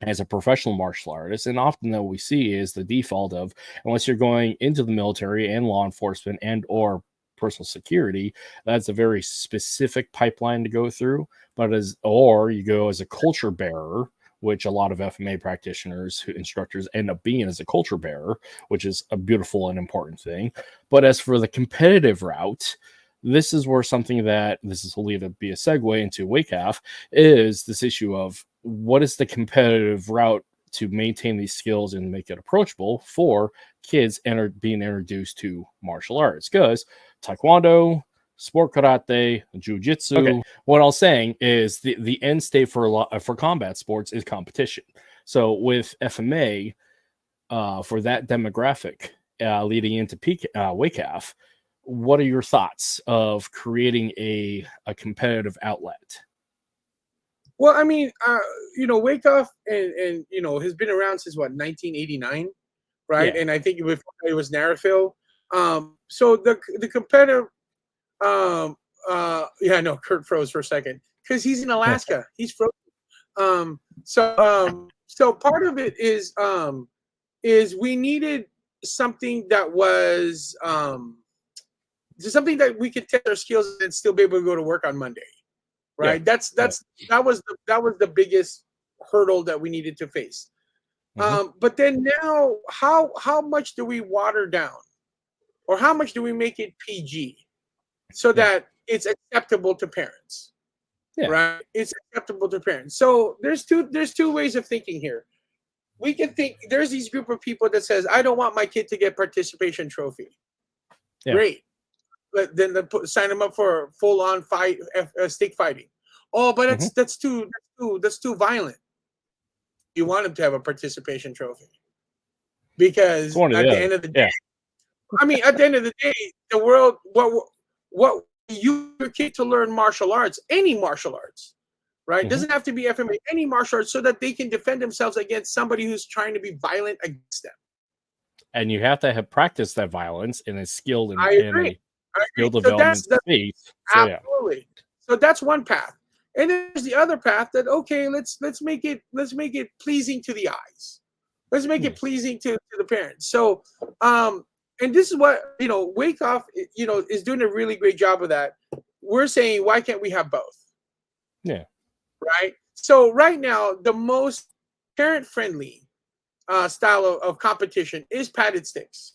S1: as a professional martial artist? And often what we see is the default of, unless you're going into the military and law enforcement and or personal security, that's a very specific pipeline to go through. Or you go as a culture bearer, which a lot of FMA practitioners, instructors end up being as a culture bearer, which is a beautiful and important thing. But as for the competitive route, this is where this will either be a segue into WEKAF, is this issue of what is the competitive route to maintain these skills and make it approachable for kids being introduced to martial arts. Because Taekwondo, sport karate, jiu-jitsu. Okay. What I was saying is the end state for combat sports is competition. So with FMA, for that demographic leading into WEKAF, what are your thoughts of creating a competitive outlet?
S2: Well, I mean, WEKAF and has been around since 1989, right? Yeah. And I think before it was Narrafil. So the competitive. Kurt froze for a second because he's in Alaska. He's frozen. So part of it is we needed something that was something that we could test our skills and still be able to go to work on Monday, right? Yeah. That was the biggest hurdle that we needed to face. But then now, how much do we water down, or how much do we make it PG? So that it's acceptable to parents, right? It's acceptable to parents. So there's two ways of thinking here. We can think there's these group of people that says, I don't want my kid to get participation trophy. Yeah. Great. But then sign them up for full-on fight, stick fighting. Oh, but that's too violent. You want them to have a participation trophy because at the end of the day, I mean, at the end of the day, the world, what your kid to learn martial arts, any martial arts, right? Doesn't have to be FMA, any martial arts, so that they can defend themselves against somebody who's trying to be violent against them.
S1: and you have to have practiced that violence in a skilled and
S2: I
S1: in
S2: agree.
S1: a
S2: I
S1: skill
S2: agree. So
S1: development
S2: that's
S1: space. So yeah.
S2: absolutely. So that's one path. And then there's the other path that, okay, let's make it pleasing to the eyes. Let's make it pleasing to the parents. So and this is what, WAKEF, is doing a really great job of that. We're saying, why can't we have both?
S1: Yeah.
S2: Right. So right now, the most parent friendly style of competition is padded sticks.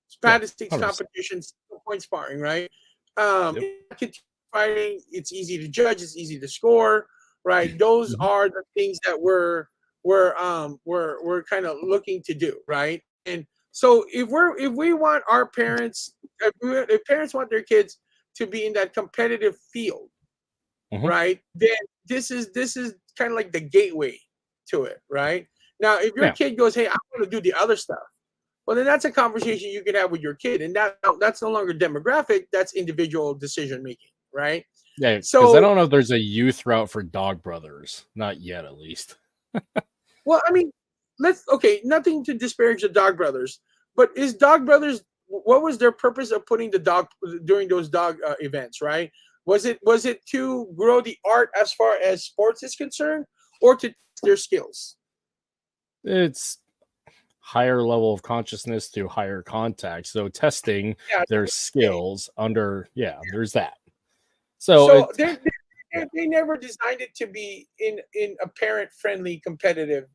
S2: It's padded sticks
S1: 100%.
S2: competitions, point sparring, right?
S1: Yep.
S2: Fighting, it's easy to judge, it's easy to score, right? Those are the things that we're kind of looking to do, right? And so if we want our parents, if parents want their kids to be in that competitive field, right? Then this is kind of like the gateway to it, right? Now, if your kid goes, "Hey, I want to do the other stuff," well, then that's a conversation you can have with your kid, and that's no longer demographic; that's individual decision making, right?
S1: Yeah, because
S2: So,
S1: I don't know if there's a youth route for Dog Brothers, not yet, at least.
S2: well, I mean, nothing to disparage the Dog Brothers, but is Dog Brothers? What was their purpose of putting the dog during those dog events, right? Was it to grow the art as far as sports is concerned, or to test their skills?
S1: It's higher level of consciousness to higher contact. So testing their skills under, there's that. So
S2: they never designed it to be in a parent friendly competitive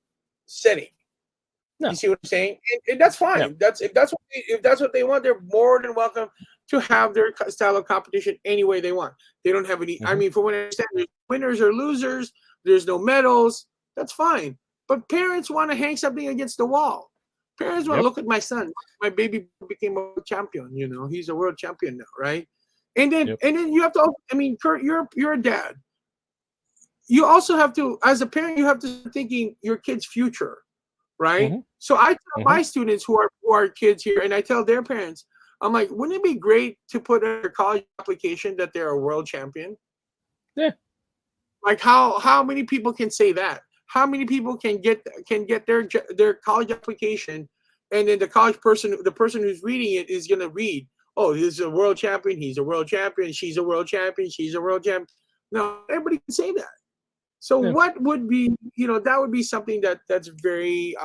S2: setting.
S1: No.
S2: You see what I'm saying? And that's fine.
S1: Yeah.
S2: If that's what they want, they're more than welcome to have their style of competition any way they want. They don't have any. I mean, from what I understand, there's winners or losers. There's no medals. That's fine. But parents want to hang something against the wall. Parents want to look at my son. My baby became a world champion. He's a world champion now, right? And then you have to. I mean, Kurt, you're a dad. You also have to, as a parent, you have to start thinking your kid's future, right? So I tell my students who are kids here, and I tell their parents, I'm like, wouldn't it be great to put in their college application that they're a world champion?
S1: Yeah.
S2: Like how many people can say that? How many people can get their college application, and then the person who's reading it is gonna read, oh, this is a world champion, he's a world champion, she's a world champion, she's a world champion. No, everybody can say that. So what would be, that would be something that's very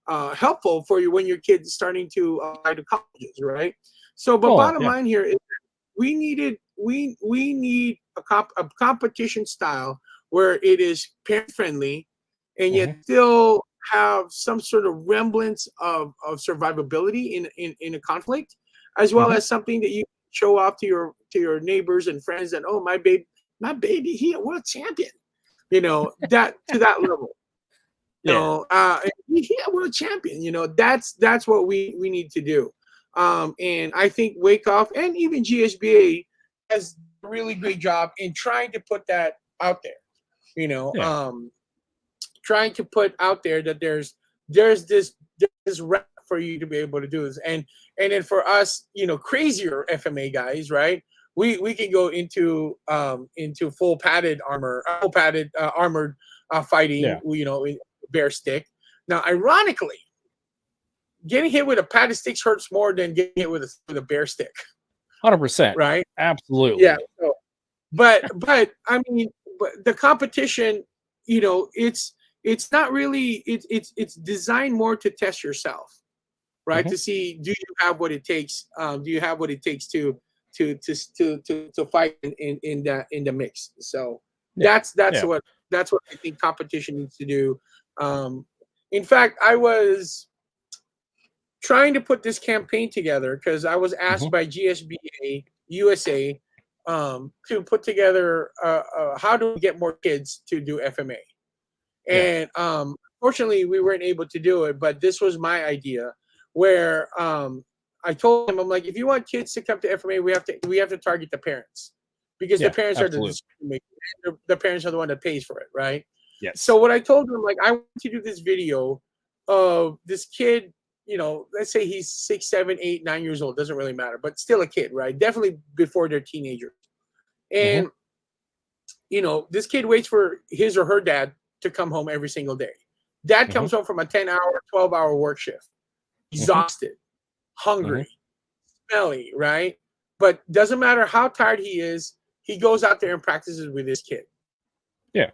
S2: helpful for you when your kid's starting to apply to colleges, right? So, but bottom line here is we need a competition style where it is parent friendly, and yet still have some sort of remnants of survivability in a conflict, as well as something that you show off to your neighbors and friends that, oh, my baby, he a world champion, that to that level. He a world champion. That's what we need to do. And I think WAKEF and even GSBA has a really great job in trying to put that out there. Trying to put out there that there's this rep for you to be able to do this, and then for us, crazier FMA guys, right? We can go into full padded armor, armored fighting, in bear stick. Now, ironically, getting hit with a padded stick hurts more than getting hit with a bear stick.
S1: 100%,
S2: right?
S1: Absolutely.
S2: Yeah. So, but I mean, but the competition, it's not really. It's designed more to test yourself, right? To see, do you have what it takes? Do you have what it takes to fight in the mix? So that's what I think competition needs to do. In fact, I was trying to put this campaign together because I was asked by GSBA USA to put together how do we get more kids to do FMA. And fortunately, we weren't able to do it, but this was my idea where I told him, I'm like, if you want kids to come to FMA, we have to target the parents, because the parents are the parents are the one that pays for it, right?
S1: Yes.
S2: So what I told him, like, I want to do this video of this kid, let's say he's 6, 7, 8, 9 years old, doesn't really matter, but still a kid, right? Definitely before they're teenagers. And this kid waits for his or her dad to come home every single day. Dad comes home from a 10-hour, 12-hour work shift. exhausted, hungry, smelly, right? But doesn't matter how tired he is, he goes out there and practices with his kid.
S1: Yeah.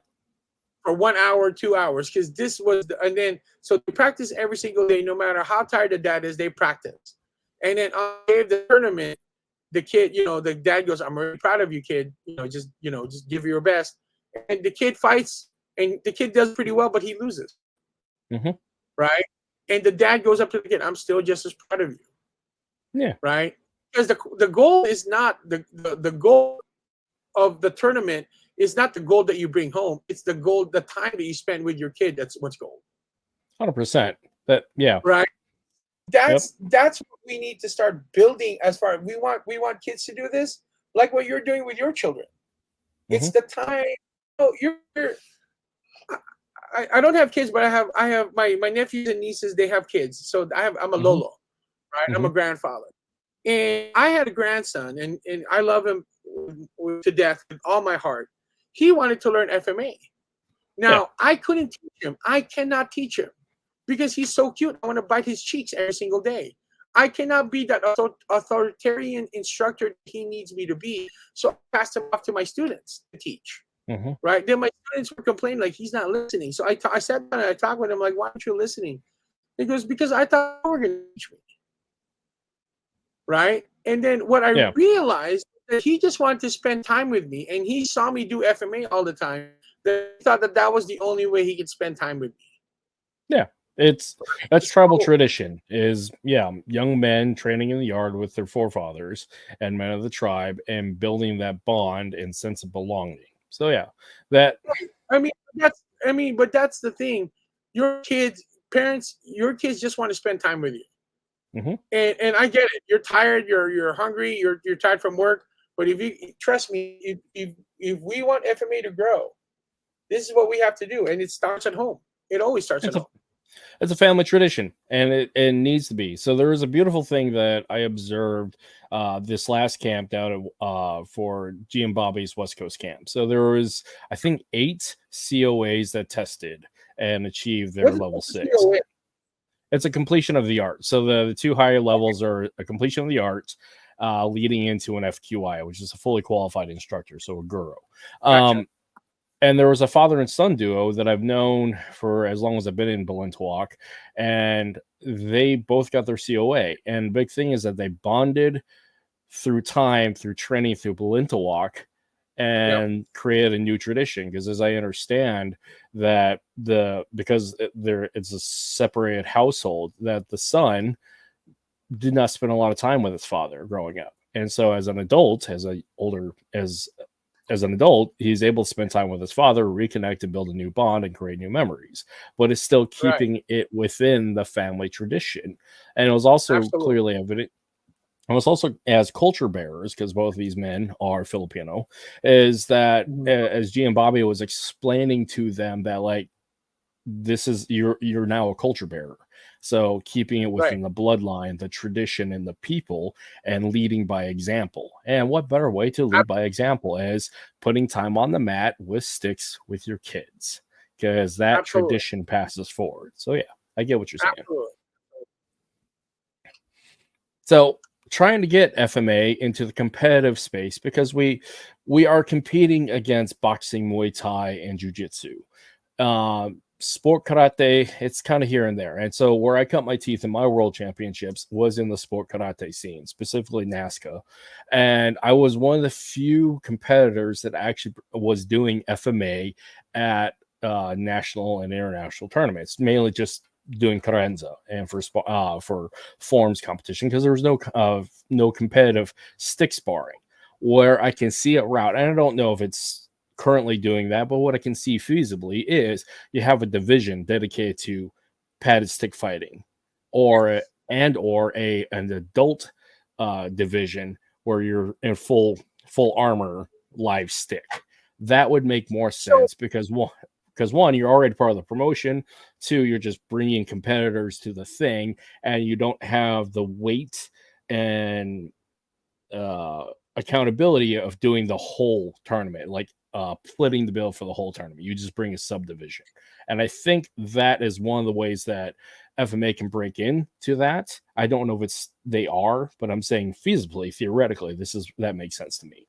S2: For 1 hour, 2 hours, because this was, and then so they practice every single day, no matter how tired the dad is, they practice. And then on the day of the tournament, the kid, the dad goes, "I'm really proud of you, kid. Just give your best." And the kid fights, and the kid does pretty well, but he loses. Right? And the dad goes up to the kid, "I'm still just as proud of you."
S1: Yeah.
S2: Right? Because the goal is not the goal of the tournament is not the goal that you bring home. It's the time that you spend with your kid. That's what's goal.
S1: 100%. Yeah.
S2: Right. That's what we need to start building. As far as we want kids to do this, like what you're doing with your children. It's the time. I don't have kids, but I have my nephews and nieces. They have kids, so I'm a Lolo, right? I'm a grandfather, and I had a grandson, and I love him to death with all my heart. He wanted to learn FMA. Now I couldn't teach him. I cannot teach him because he's so cute. I want to bite his cheeks every single day. I cannot be that authoritarian instructor he needs me to be. So I passed him off to my students to teach. Right? Then my students were complaining like he's not listening. So I sat down and I talked with him like, "Why aren't you listening?" He goes, "Because I thought you were going to teach me." Right? And then what I realized that he just wanted to spend time with me, and he saw me do FMA all the time. That he thought that was the only way he could spend time with me.
S1: Yeah. That's tribal tradition is young men training in the yard with their forefathers and men of the tribe and building that bond and sense of belonging. So but
S2: that's the thing. Your kids just want to spend time with you. And I get it. You're tired, you're hungry, you're tired from work. But if you trust me, if we want FMA to grow, this is what we have to do. And it starts at home. It always starts at home.
S1: It's a family tradition, and it needs to be. So there was a beautiful thing that I observed this last camp down at for G and Bobby's West Coast camp. So there was, I think, 8 COAs that tested and achieved their level 6. COA? It's a completion of the art. So the 2 higher levels are a completion of the art leading into an FQI, which is a fully qualified instructor, so a guru. Gotcha. And there was a father and son duo that I've known for as long as I've been in Balintawak, and they both got their COA. And the big thing is that they bonded through time, through training, through Balintawak, and create a new tradition. Because as I understand that because it's a separated household, that the son did not spend a lot of time with his father growing up, and so as an adult, as an adult, he's able to spend time with his father, reconnect and build a new bond and create new memories, but it's still keeping it within the family tradition. And it was also clearly evident. It was also as culture bearers, because both of these men are Filipino, is that as G and Bobby was explaining to them that like, this is you're now a culture bearer. So keeping it within the bloodline, the tradition, and the people, and leading by example. And what better way to lead by example is putting time on the mat with sticks with your kids, because that tradition passes forward. So I get what you're saying. So trying to get FMA into the competitive space, because we are competing against boxing, Muay Thai, and Jiu-Jitsu. Sport karate, it's kind of here and there. And so where I cut my teeth in my world championships was in the sport karate scene, specifically NASCA. And I was one of the few competitors that actually was doing FMA at national and international tournaments, mainly just doing carenza and for forms competition, because there was no competitive stick sparring where I can see a route. And I don't know if it's currently doing that, but what I can see feasibly is you have a division dedicated to padded stick fighting, or an adult division where you're in full armor live stick. That would make more sense, because one, you're already part of the promotion. 2, you're just bringing competitors to the thing, and you don't have the weight and accountability of doing the whole tournament. Like splitting the bill for the whole tournament. You just bring a subdivision. And I think that is one of the ways that FMA can break into that. I don't know if they are, but I'm saying feasibly, theoretically, that makes sense to me.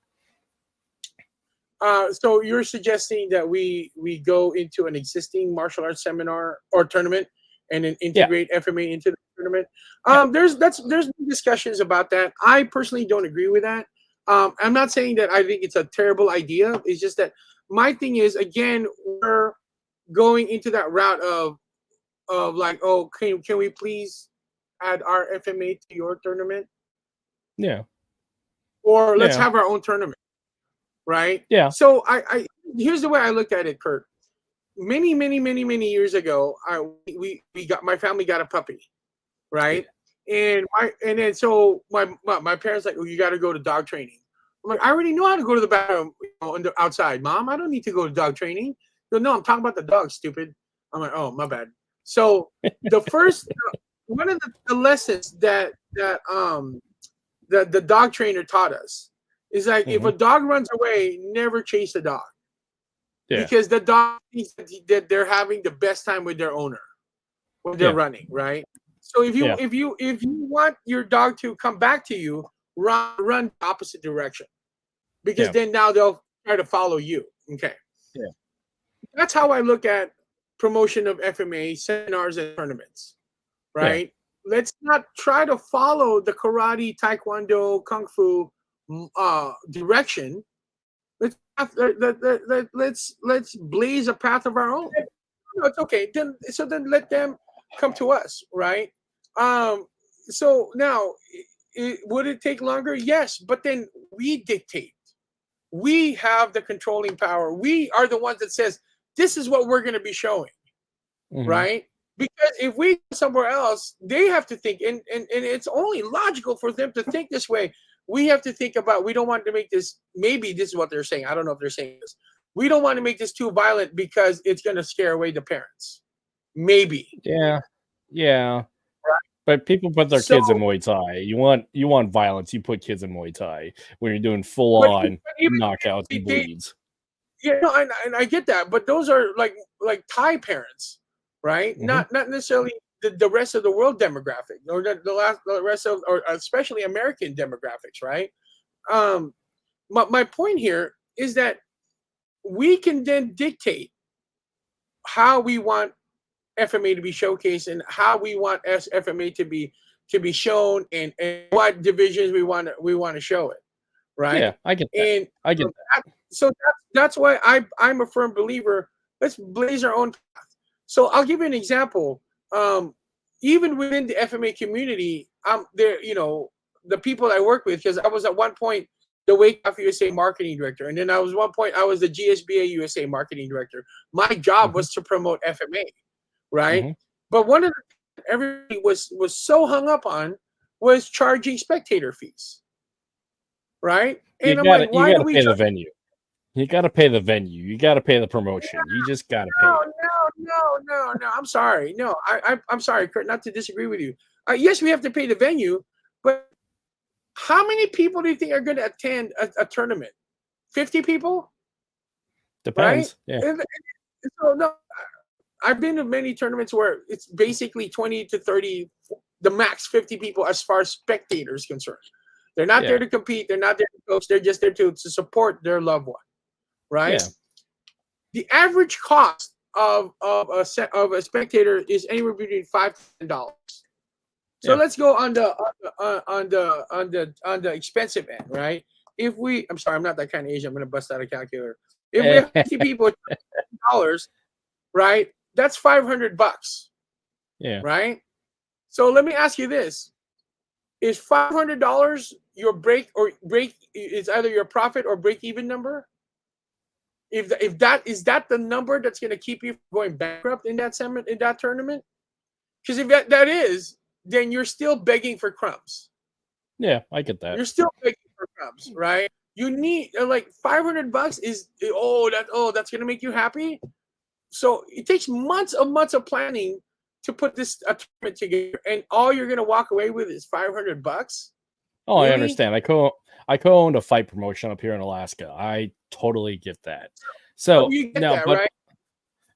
S2: So you're suggesting that we go into an existing martial arts seminar or tournament and then integrate FMA into the tournament? There's discussions about that. I personally don't agree with that. I'm not saying that I think it's a terrible idea. It's just that my thing is, again, we're going into that route of like, oh, can we please add our FMA to your tournament?
S1: Yeah.
S2: Or let's have our own tournament, right?
S1: Yeah.
S2: So I here's the way I look at it, Kurt. Many years ago, my family got a puppy, right? Yeah. And then so my parents like, oh, you got to go to dog training. I'm like, I already know how to go to the bathroom outside, Mom. I don't need to go to dog training. No, I'm talking about the dog, stupid. I'm like, oh, my bad. So the first one of the lessons that the dog trainer taught us is like, if a dog runs away, never chase the dog. Yeah. Because the dog thinks that they're having the best time with their owner when they're running, right? So if you want your dog to come back to you, run the opposite direction, because then now they'll try to follow you. Okay. Yeah. That's how I look at promotion of FMA seminars and tournaments, right? Yeah. Let's not try to follow the karate, taekwondo, kung fu direction. Let's blaze a path of our own. No, it's okay. Then let them come to us, right? So now, would it take longer? Yes, but then we dictate. We have the controlling power. We are the ones that says this is what we're going to be showing, right? Because if we go somewhere else, they have to think, and it's only logical for them to think this way. We have to think about, we don't want to make this, maybe this is what they're saying. I don't know if they're saying this. We don't want to make this too violent because it's going to scare away the parents. Maybe.
S1: Yeah. Yeah. Right. But people put their kids in Muay Thai. You want violence, you put kids in Muay Thai when you're doing full on knockouts and bleeds.
S2: Yeah, no, and I get that, but those are like Thai parents, right? Not necessarily the rest of the world demographic, or the rest of, or especially American demographics, right? My point here is that we can then dictate how we want FMA to be showcased and how we want FMA to be shown, and what divisions we want to show it, right?
S1: Yeah, I get that.
S2: And
S1: I get that.
S2: So that's why I'm a firm believer. Let's blaze our own path. So I'll give you an example. Even within the FMA community, there, the people I work with, because I was at one point the WEKAF USA marketing director, and then I was the GSBA USA marketing director. My job was to promote FMA, right? But one of the everybody was so hung up on was charging spectator fees, right? And I'm like, why do we
S1: pay the venue? You got to pay the venue. You got to pay the promotion. You just got to pay.
S2: No. I'm sorry. No, I'm sorry, Kurt, not to disagree with you. Yes, we have to pay the venue, but how many people do you think are going to attend a tournament? 50 people?
S1: Depends. Right? Yeah.
S2: So, no, I've been to many tournaments where it's basically 20 to 30, the max 50 people as far as spectators concerned. They're not there to compete. They're not there to coach. They're just there to support their loved one. Right. Yeah. The average cost of a spectator is anywhere between $5 to $10. So let's go on the expensive end, right? I'm sorry, I'm not that kind of Asian. I'm going to bust out a calculator. If we have 50 people, $10, right? That's $500.
S1: Yeah.
S2: Right. So let me ask you this: is $500 your break is either your profit or break even number? If that is the number that's going to keep you going bankrupt in that tournament? Because if that is, then you're still begging for crumbs.
S1: Yeah, I get that.
S2: You're still begging for crumbs, right? You need like $500 is that's going to make you happy. So it takes months of planning to put this tournament together, and all you're going to walk away with is $500.
S1: Oh, really? I understand. I co-owned a fight promotion up here in Alaska. I totally get that. So
S2: you get
S1: now,
S2: that,
S1: but
S2: right?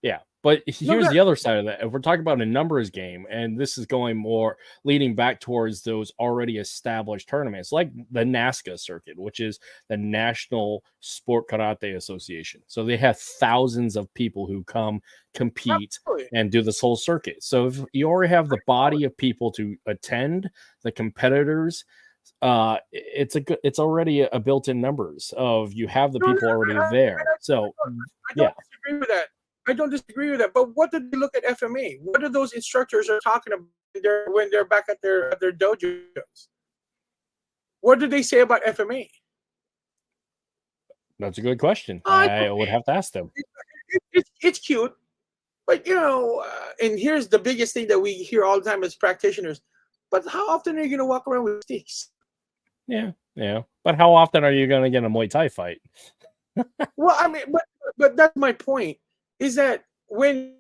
S1: yeah, but
S2: No,
S1: here's the other side of that. If we're talking about a numbers game, and this is going more leading back towards those already established tournaments, like the NASCA circuit, which is the National Sport Karate Association. So they have thousands of people who come compete
S2: absolutely.
S1: and do this whole circuit. So if you already have the body of people to attend, the competitors, it's already a built-in numbers of you have the people already there. So
S2: I don't disagree with that. I don't disagree with that. But what did they look at FMA? What are those instructors are talking about when they're back at their dojos? What did they say about FMA?
S1: That's a good question. I would have to ask them.
S2: It's cute, but and here's the biggest thing that we hear all the time as practitioners. But how often are you going to walk around with sticks?
S1: Yeah. But how often are you going to get a Muay Thai fight?
S2: Well, I mean, but that's my point. Is that when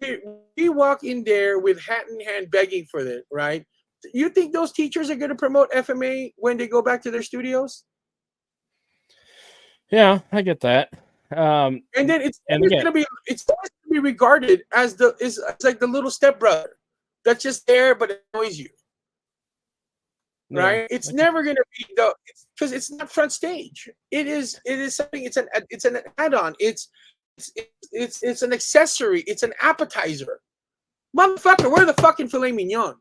S2: we walk in there with hat in hand begging for it, right? You think those teachers are going to promote FMA when they go back to their studios?
S1: Yeah, I get that.
S2: And then it's always going to be regarded as it's like the little stepbrother that's just there but it annoys you, right? Yeah, it's never going to be because it's not front stage. It is something. It's an add-on. It's an accessory. It's an appetizer. Motherfucker, we're the fucking filet mignon.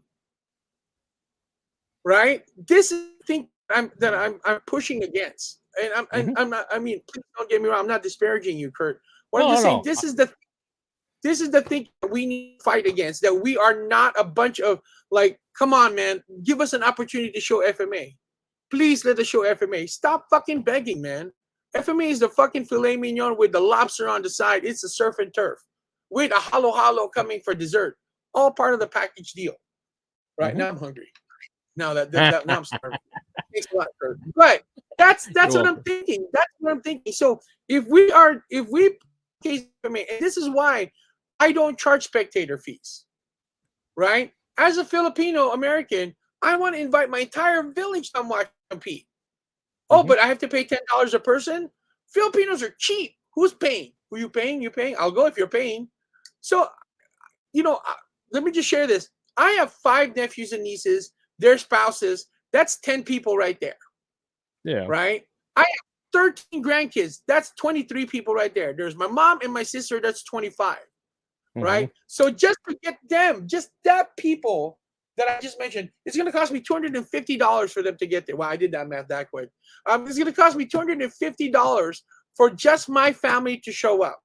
S2: Right? This is the thing I'm pushing against. And I'm not, I mean, please don't get me wrong. I'm not disparaging you, Kurt. What I'm just saying, this is the thing that we need to fight against, that we are not a bunch of come on, man, give us an opportunity to show FMA. Please let us show FMA. Stop fucking begging, man. FMA is the fucking filet mignon with the lobster on the side. It's a surf and turf with a halo coming for dessert. All part of the package deal. Right now I'm hungry. Now now I'm starving. Thanks a lot, Kurt. But that's what I'm thinking. That's what I'm thinking. So if we FMA, and this is why I don't charge spectator fees. Right? As a Filipino American, I want to invite my entire village to watch compete. Oh, but I have to pay $10 a person? Filipinos are cheap. Who's paying? Who you paying? You paying? I'll go if you're paying. So, let me just share this. I have 5 nephews and nieces, their spouses. That's 10 people right there.
S1: Yeah.
S2: Right? I have 13 grandkids. That's 23 people right there. There's my mom and my sister. That's 25. Right? So just to get them, just that people that I just mentioned, it's going to cost me $250 for them to get there. Wow, I did that math that quick. It's going to cost me $250 for just my family to show up.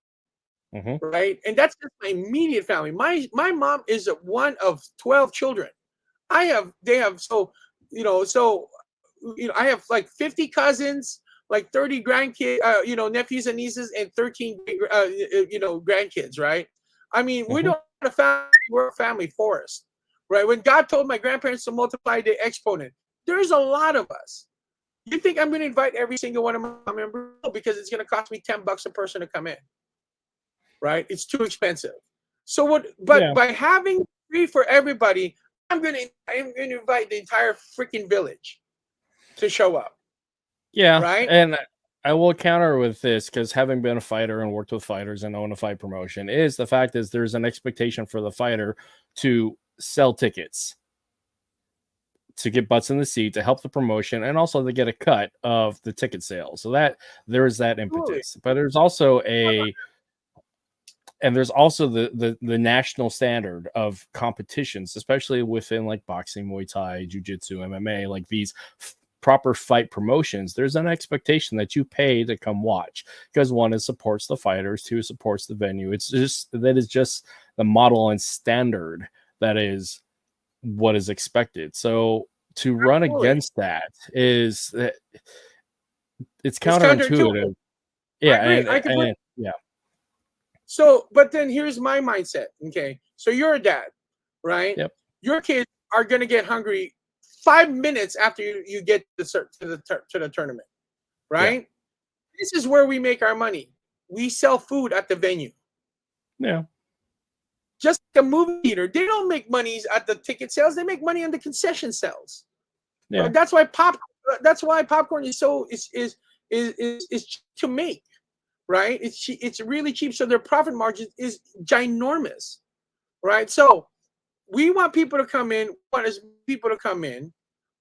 S2: Right? And that's just my immediate family. My mom is one of 12 children. I have like 50 cousins, like 30 grandkids, nephews and nieces, and 13 grandkids, right? I mean, we don't have a family, we're a family forest. Right? When God told my grandparents to multiply the exponent, there's a lot of us. You think I'm going to invite every single one of my members? No, because it's going to cost me $10 a person to come in. Right? It's too expensive. So by having free for everybody, I'm going to invite the entire freaking village to show up.
S1: Yeah.
S2: Right?
S1: And I will counter with this, because having been a fighter and worked with fighters and own a fight promotion, is the fact is there's an expectation for the fighter to sell tickets, to get butts in the seat, to help the promotion, and also to get a cut of the ticket sales. So that there's that impetus. But there's also the national standard of competitions, especially within like boxing, Muay Thai, Jiu-Jitsu, MMA, like these proper fight promotions. There's an expectation that you pay to come watch, because one, it supports the fighters, 2, supports the venue. That is just the model and standard. That is what is expected. So to run against that it's counterintuitive. Yeah.
S2: So, but then here's my mindset. Okay, so you're a dad, right?
S1: Yep.
S2: Your kids are gonna get hungry 5 minutes after you get to the tournament, right? Yeah. This is where we make our money. We sell food at the venue.
S1: Yeah.
S2: Just like a movie theater, they don't make money at the ticket sales. They make money on the concession sales. Yeah. Right? That's why popcorn that's why popcorn is so is cheap to make, right? It's really cheap, so their profit margin is ginormous, right? So we want people to come in. We want as people to come in.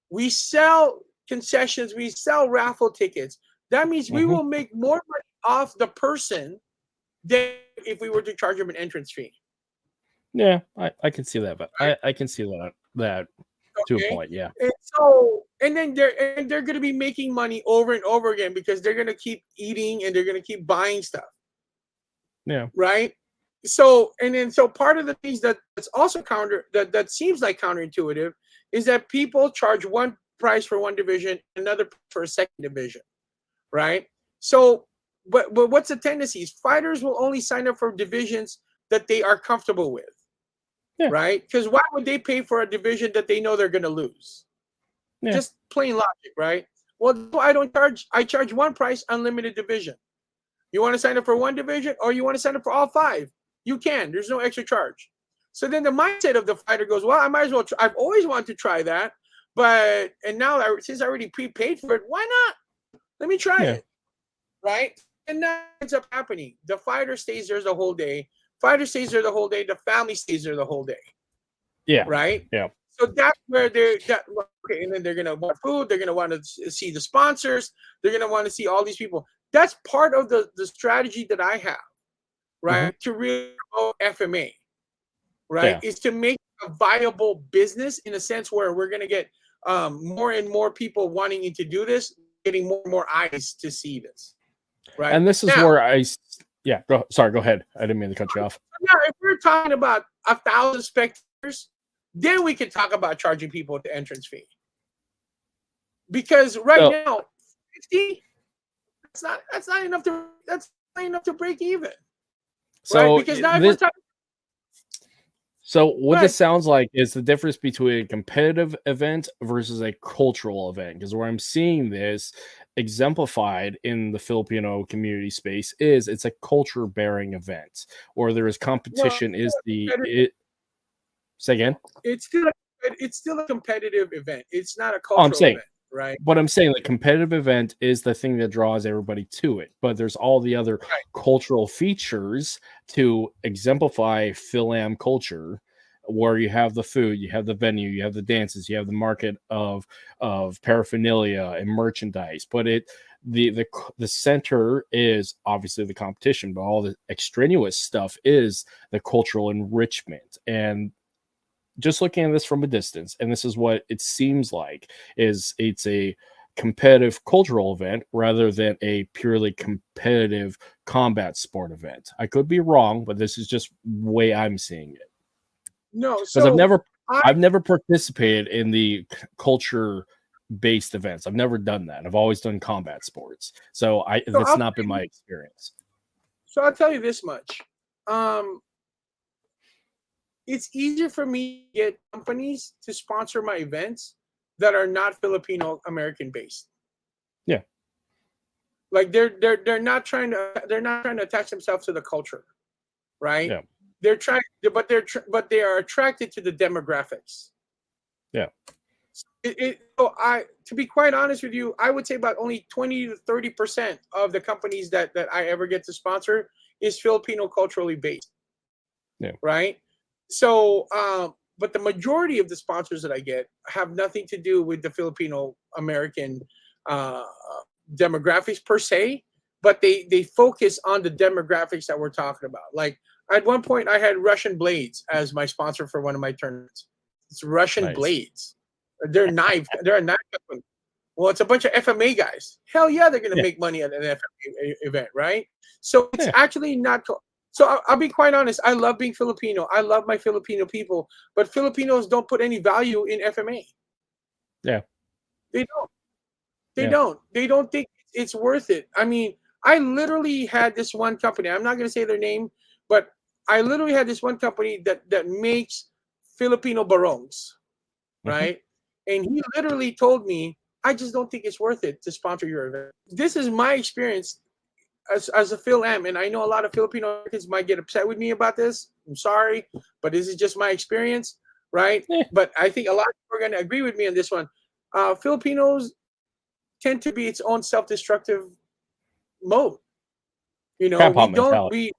S2: We sell concessions. We sell raffle tickets. That means we will make more money off the person than if we were to charge them an entrance fee.
S1: Yeah, I can see that, but I can see that to a point, yeah.
S2: And so, and then they're going to be making money over and over again because they're going to keep eating and they're going to keep buying stuff.
S1: Yeah.
S2: Right. So, and then so part of the things that's also that seems like counterintuitive is that people charge one price for one division, another for a second division. Right. So, but what's the tendencies? Fighters will only sign up for divisions that they are comfortable with. Yeah. Right? Because why would they pay for a division that they know they're going to lose? Yeah. Just plain logic, right? Well, I charge one price, unlimited division. You want to sign up for one division or you want to sign up for all 5? You can. There's no extra charge. So then the mindset of the fighter goes, well, I might as well. I've always wanted to try that. And now since I already prepaid for it, why not? Let me try it. Right? And that ends up happening. The fighter stays there the whole day. Fighter stays there the whole day. The family stays there the whole day. Yeah. Right?
S1: Yeah.
S2: So that's where okay, and then they're going to want food. They're going to want to see the sponsors. They're going to want to see all these people. That's part of the strategy that I have, right? To really promote FMA, right? Is to make a viable business in a sense where we're going to get more and more people wanting to do this, getting more and more eyes to see this, right?
S1: And this is where go ahead. I didn't mean to cut you off.
S2: Now, if we're talking about 1,000 spectators, then we can talk about charging people the entrance fee. Because now, 50, that's not enough to break even.
S1: So
S2: right? Because now we're talking.
S1: So what this sounds like is the difference between a competitive event versus a cultural event. Because where I'm seeing this exemplified in the Filipino community space is it's a culture-bearing event, or there is competition. Say again.
S2: It's still a competitive event. It's not a cultural event, right?
S1: But I'm saying the competitive event is the thing that draws everybody to it. But there's all the other cultural features to exemplify Fil-Am culture, where you have the food, you have the venue, you have the dances, you have the market of paraphernalia and merchandise. But the center is obviously the competition, but all the extraneous stuff is the cultural enrichment. And just looking at this from a distance, and this is what it seems like, is it's a competitive cultural event rather than a purely competitive combat sport event. I could be wrong, but this is just the way I'm seeing it.
S2: No,
S1: because I've never participated in the culture-based events. I've never done that. I've always done combat sports, so that's not been my experience.
S2: So I'll tell you this much. It's easier for me to get companies to sponsor my events that are not Filipino American based.
S1: Yeah.
S2: Like they're not trying to attach themselves to the culture, right?
S1: Yeah.
S2: They're trying, but they are attracted to the demographics.
S1: Yeah.
S2: To be quite honest with you, I would say about only 20 to 30% of the companies that I ever get to sponsor is Filipino culturally based.
S1: Yeah.
S2: Right. So, but the majority of the sponsors that I get have nothing to do with the Filipino American demographics per se, but they focus on the demographics that we're talking about. Like at one point, I had Russian Blades as my sponsor for one of my tournaments. It's Russian Blades. They're a knife company. Well, it's a bunch of FMA guys. Hell yeah, they're going to make money at an FMA event, right? So it's actually not. So I'll be quite honest. I love being Filipino. I love my Filipino people, but Filipinos don't put any value in FMA.
S1: Yeah,
S2: they don't. They don't. They don't think it's worth it. I mean, I literally had this one company. I'm not going to say their name, but I literally had this one company that makes Filipino barongs, right? And he literally told me, I just don't think it's worth it to sponsor your event. This is my experience as a Fil-Am, and I know a lot of Filipino Americans might get upset with me about this. I'm sorry, but this is just my experience, right? But I think a lot of people are going to agree with me on this one. Filipinos tend to be its own self-destructive mode. You know,
S1: Crap
S2: we
S1: hop
S2: don't
S1: mentality.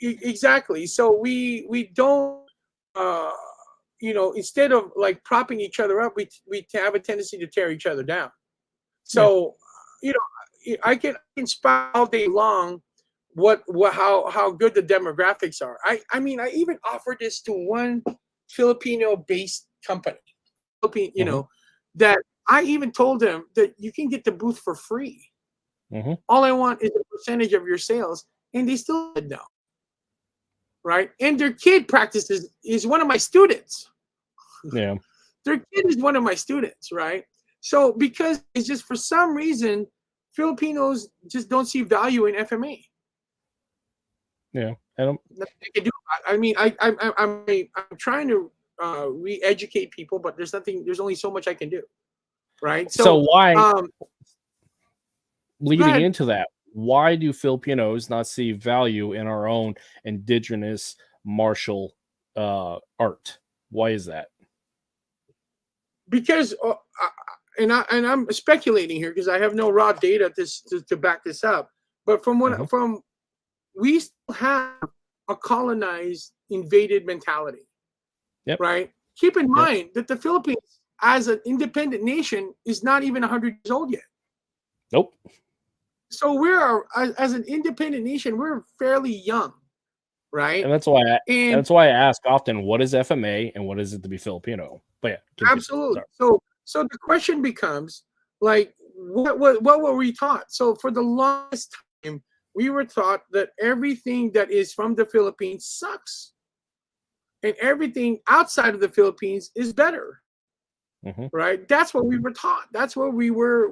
S2: exactly. So we don't you know, instead of like propping each other up, we have a tendency to tear each other down. So you know, I can spout all day long how good the demographics are. I mean, I even offered this to one Filipino-based company, you know, that I even told them that you can get the booth for free. All I want is a percentage of your sales, and they still said no. Right? And their kid practices is one of my students.
S1: Yeah.
S2: Their kid is one of my students, right? So because it's just for some reason Filipinos just don't see value in FMA.
S1: Yeah. I don't.
S2: I mean, I'm trying to re-educate people, but there's nothing. There's only so much I can do, right?
S1: So why,
S2: leading
S1: into that, why do Filipinos not see value in our own indigenous martial art? Why is that?
S2: Because I'm speculating here because I have no raw data to back this up. But from what we still have a colonized, invaded mentality.
S1: Yep.
S2: Right. Keep in mind that the Philippines, as an independent nation, is not even 100 years old yet.
S1: Nope.
S2: So we're as an independent nation, we're fairly young, right?
S1: And that's why I ask often, what is FMA and what is it to be Filipino? But yeah, continue.
S2: Absolutely. So the question becomes, like, what were we taught? So for the longest time, we were taught that everything that is from the Philippines sucks, and everything outside of the Philippines is better. Right? That's what we were taught. That's what we were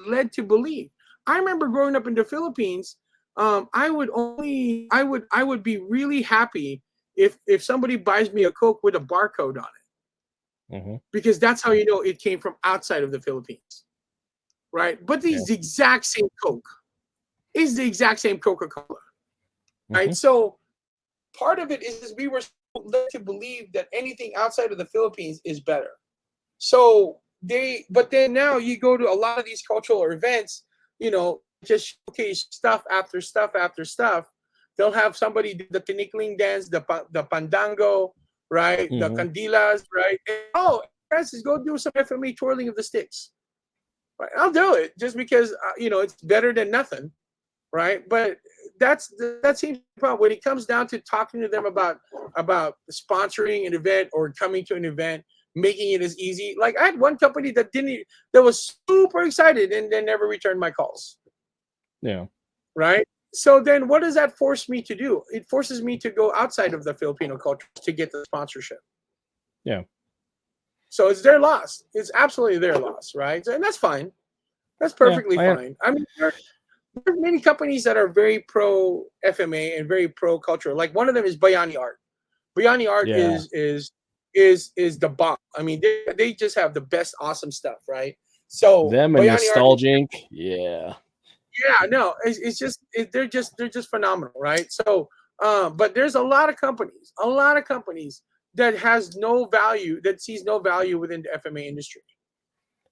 S2: led to believe. I remember growing up in the Philippines. I would be really happy if somebody buys me a Coke with a barcode on it, because that's how you know it came from outside of the Philippines, right? But the exact same Coke is the exact same Coca-Cola, right? So part of it is we were led to believe that anything outside of the Philippines is better. So but then now you go to a lot of these cultural events, you know, just showcase stuff after stuff after stuff. They'll have somebody do the tinikling dance, the pandango, right? The candilas, right? And, Francis, go do some FMA twirling of the sticks. Right? I'll do it just because, you know, it's better than nothing, right? But that seems the problem. When it comes down to talking to them about sponsoring an event or coming to an event, making it as easy. Like I had one company that was super excited and then never returned my calls.
S1: Yeah.
S2: Right. So then what does that force me to do? It forces me to go outside of the Filipino culture to get the sponsorship.
S1: Yeah.
S2: So it's their loss. It's absolutely their loss, right? And that's fine. That's perfectly fine. I mean, there are many companies that are very pro FMA and very pro culture. Like one of them is Bayani Art. Bayani Art is the bomb. I mean, they just have the best awesome stuff, right? So
S1: them and Nostalgic,
S2: it's just they're just phenomenal, right? So but there's a lot of companies that has no value, that sees no value within the FMA industry.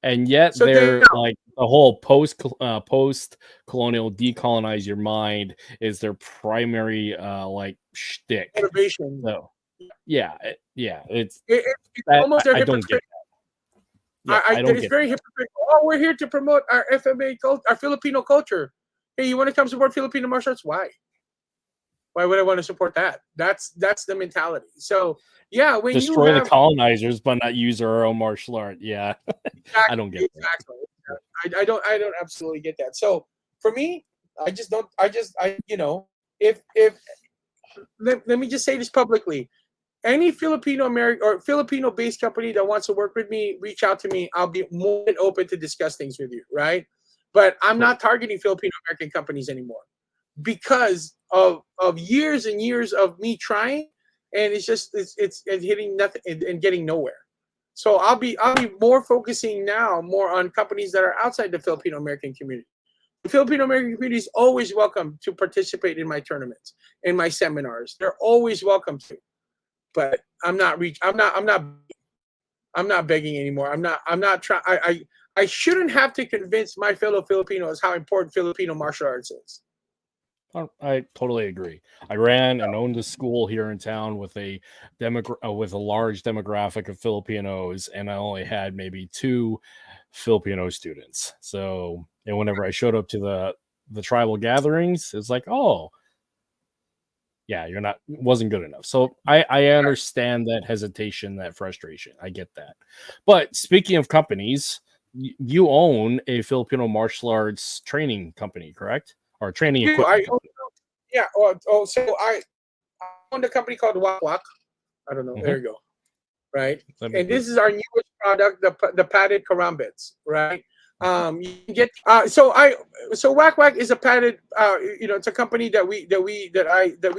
S1: And yet they're like the whole post-colonial decolonize your mind is their primary like shtick.
S2: Motivation.
S1: So it's
S2: almost
S1: I don't get that. I don't
S2: it's very hypocritical. Oh, we're here to promote our FMA culture, our Filipino culture. Hey, you want to come support Filipino martial arts? Why? Why would I want to support that? That's the mentality. So when
S1: destroy the colonizers, but not use our own martial art. Yeah, exactly, I don't get that.
S2: I don't absolutely get that. So for me, you know, if let me just say this publicly. Any Filipino American or Filipino based company that wants to work with me, reach out to me. I'll be more than open to discuss things with you, right? But I'm not targeting Filipino American companies anymore because of years and years of me trying, and it's hitting nothing and getting nowhere. So I'll be more focusing now more on companies that are outside the Filipino American community. The Filipino American community is always welcome to participate in my tournaments, in my seminars. They're always welcome to. But I'm not begging anymore. I'm not trying. I shouldn't have to convince my fellow Filipinos how important Filipino martial arts is.
S1: I totally agree. I ran and owned a school here in town with a large demographic of Filipinos, and I only had maybe 2 Filipino students. So, and whenever I showed up to the tribal gatherings, it's like, oh, yeah, wasn't good enough. So I understand that hesitation, that frustration. I get that. But speaking of companies, you own a Filipino martial arts training company, correct? Or training equipment company.
S2: Yeah. So I own a company called WakWak. I don't know. There you go. Right. And this is our newest product, the padded karambits. Right. You can get so WakWak is a padded it's a company that we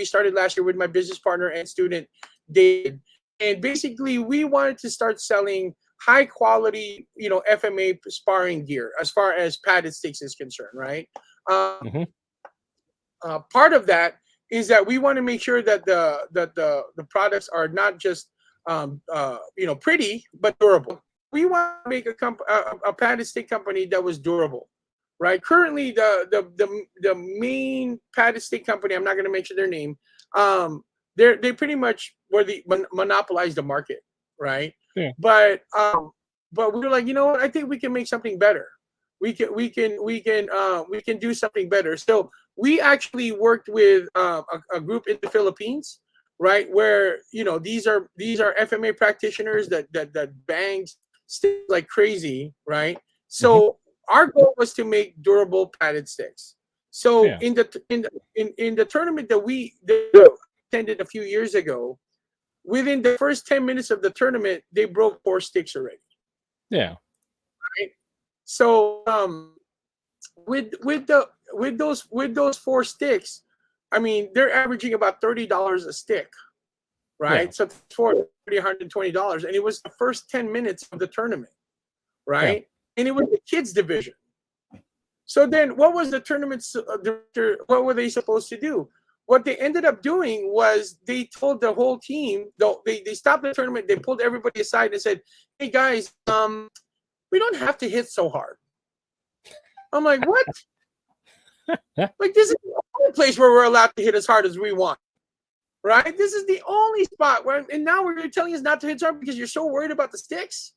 S2: started last year with my business partner and student David, and basically we wanted to start selling high quality FMA sparring gear as far as padded sticks is concerned, right? Part of that is that we want to make sure that the products are not just pretty but durable. We want to make a padded stick company that was durable, right? Currently, the main padded stick company, I'm not going to mention their name, they pretty much monopolized the market, right?
S1: Yeah.
S2: But we were like, you know what? I think we can make something better. We can do something better. So we actually worked with a group in the Philippines, right? Where these are FMA practitioners that bangs sticks like crazy, right? So our goal was to make durable padded sticks. So in the tournament that we attended a few years ago, within the first 10 minutes of the tournament, they broke 4 sticks already.
S1: Yeah.
S2: Right. So with those 4 sticks, I mean, they're averaging about $30 a stick, right? Yeah. So for $120, and it was the first 10 minutes of the tournament, right? Yeah. And it was the kids division. So then, what was the tournament director? What were they supposed to do? What they ended up doing was they told the whole team. They stopped the tournament. They pulled everybody aside and said, "Hey guys, we don't have to hit so hard." I'm like, what? Like, this is the only place where we're allowed to hit as hard as we want, right? This is the only spot where, and now you're telling us not to hit hard because you're so worried about the sticks?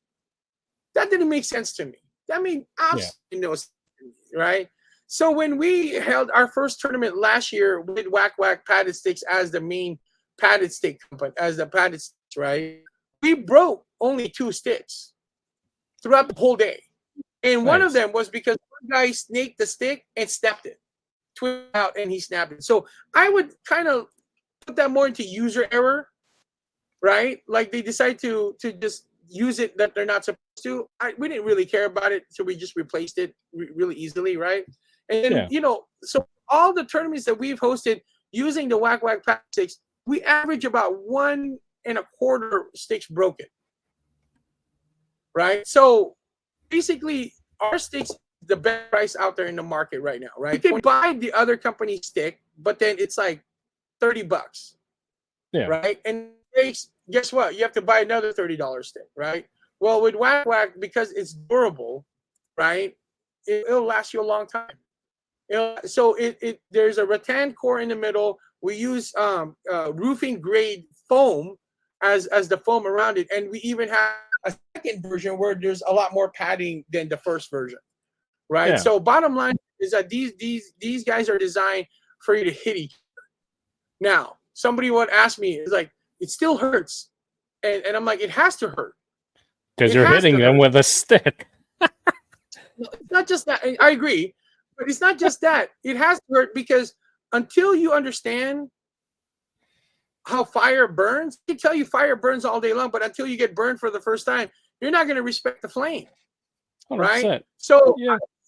S2: That didn't make sense to me. That made absolutely no sense to me, right? So when we held our first tournament last year with WakWak padded sticks as the main padded stick company, as the padded sticks, right? We broke only 2 sticks throughout the whole day. And one of them was because one guy snaked the stick and snapped it. Twisted out and he snapped it. So I would kind of put that more into user error, right? Like they decide to just use it that they're not supposed to. We didn't really care about it, so we just replaced it really easily, right? And so all the tournaments that we've hosted using the WakWak padded sticks, we average about 1 1/4 sticks broken, right? So basically, our sticks the best price out there in the market right now, right? You can buy the other company's stick, but then it's like $30, right? And guess what? You have to buy another $30 stick, right? Well, with WakWak, because it's durable, right? It'll last you a long time. So there's a rattan core in the middle. We use roofing grade foam as the foam around it, and we even have a second version where there's a lot more padding than the first version, right? Yeah. So bottom line is that these guys are designed for you to hit each other. Now, somebody would ask me, it's like, it still hurts, and I'm like, it has to hurt
S1: because you're hitting them with a stick.
S2: No, it's not just that. I agree. But it's not just that. It has to hurt because until you understand how fire burns, I can tell you fire burns all day long, but until you get burned for the first time, you're not going to respect the flame, 100%. Right? So,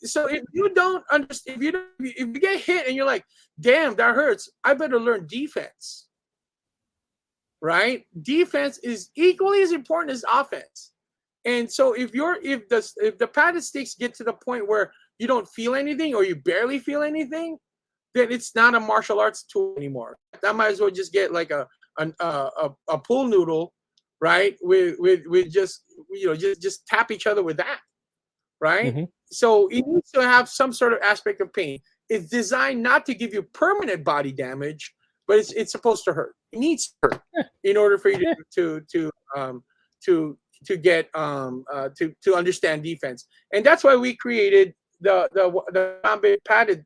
S2: so if you don't understand, if you get hit and you're like, damn, that hurts, I better learn defense, right? Defense is equally as important as offense. And so if the padded sticks get to the point where you don't feel anything or you barely feel anything, then it's not a martial arts tool anymore. I might as well just get like a pool noodle, right? With just just tap each other with that, right?
S1: Mm-hmm.
S2: So it needs to have some sort of aspect of pain. It's designed not to give you permanent body damage, but it's supposed to hurt. It needs to hurt in order for you to get to understand defense. And that's why we created the combat padded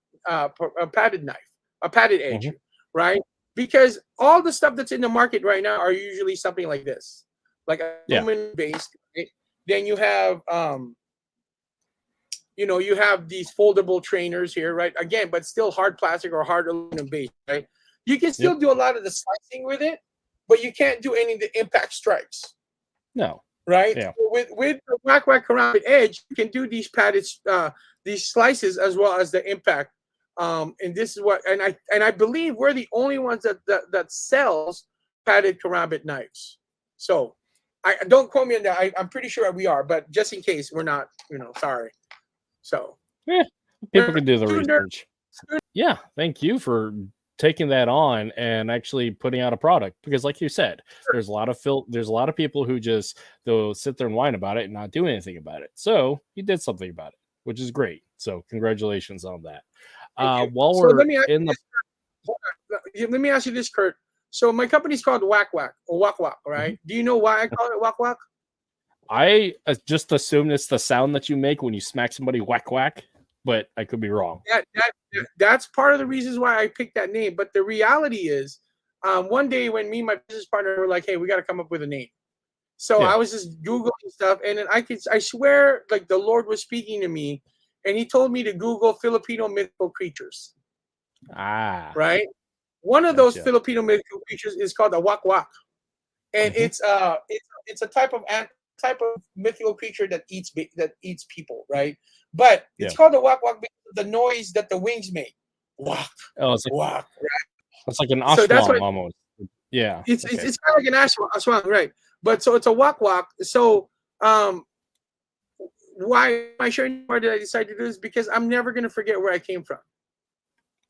S2: knife, a padded edge,
S1: Mm-hmm.
S2: right? Because all the stuff that's in the market right now are usually something like this, like aluminum based. Right? Then you have you have these foldable trainers here, right? Again, but still hard plastic or hard aluminum based, right? You can still do a lot of the slicing with it, but you can't do any of the impact strikes.
S1: No.
S2: Right?
S1: Yeah.
S2: So with the WakWak Karambit Edge, you can do these padded these slices as well as the impact. And this is what and I believe we're the only ones that sells padded Karambit knives. So I don't quote me on that. I'm pretty sure we are, but just in case we're not, sorry. So
S1: People can do the research. Yeah, thank you for taking that on and actually putting out a product, because like you said, there's a lot of people who just they'll sit there and whine about it and not do anything about it. So you did something about it, which is great. So congratulations on that. While
S2: so
S1: we're
S2: let me ask you this, Kurt. So my company's called WakWak or WakWak, right? Do you know why I call it WakWak?
S1: I just assume it's the sound that you make when you smack somebody, whack whack, but I could be wrong.
S2: That's part of the reasons why I picked that name. But the reality is, one day when me and my business partner were like, "Hey, we got to come up with a name." So I was just Googling stuff, and then I swear, like the Lord was speaking to me, and He told me to Google Filipino mythical creatures. Right. One of those Filipino mythical creatures is called a WakWak, and it's a type of mythical creature that eats people, right? But it's called a WakWak because of the noise that the wings make. Wak.
S1: Oh, it's like,
S2: wak, right?
S1: It's like an aswang almost. Yeah.
S2: It's kind of like an aswang, right? But so it's a WakWak. So why am I sharing? Why did I decide to do this? Because I'm never gonna forget where I came from.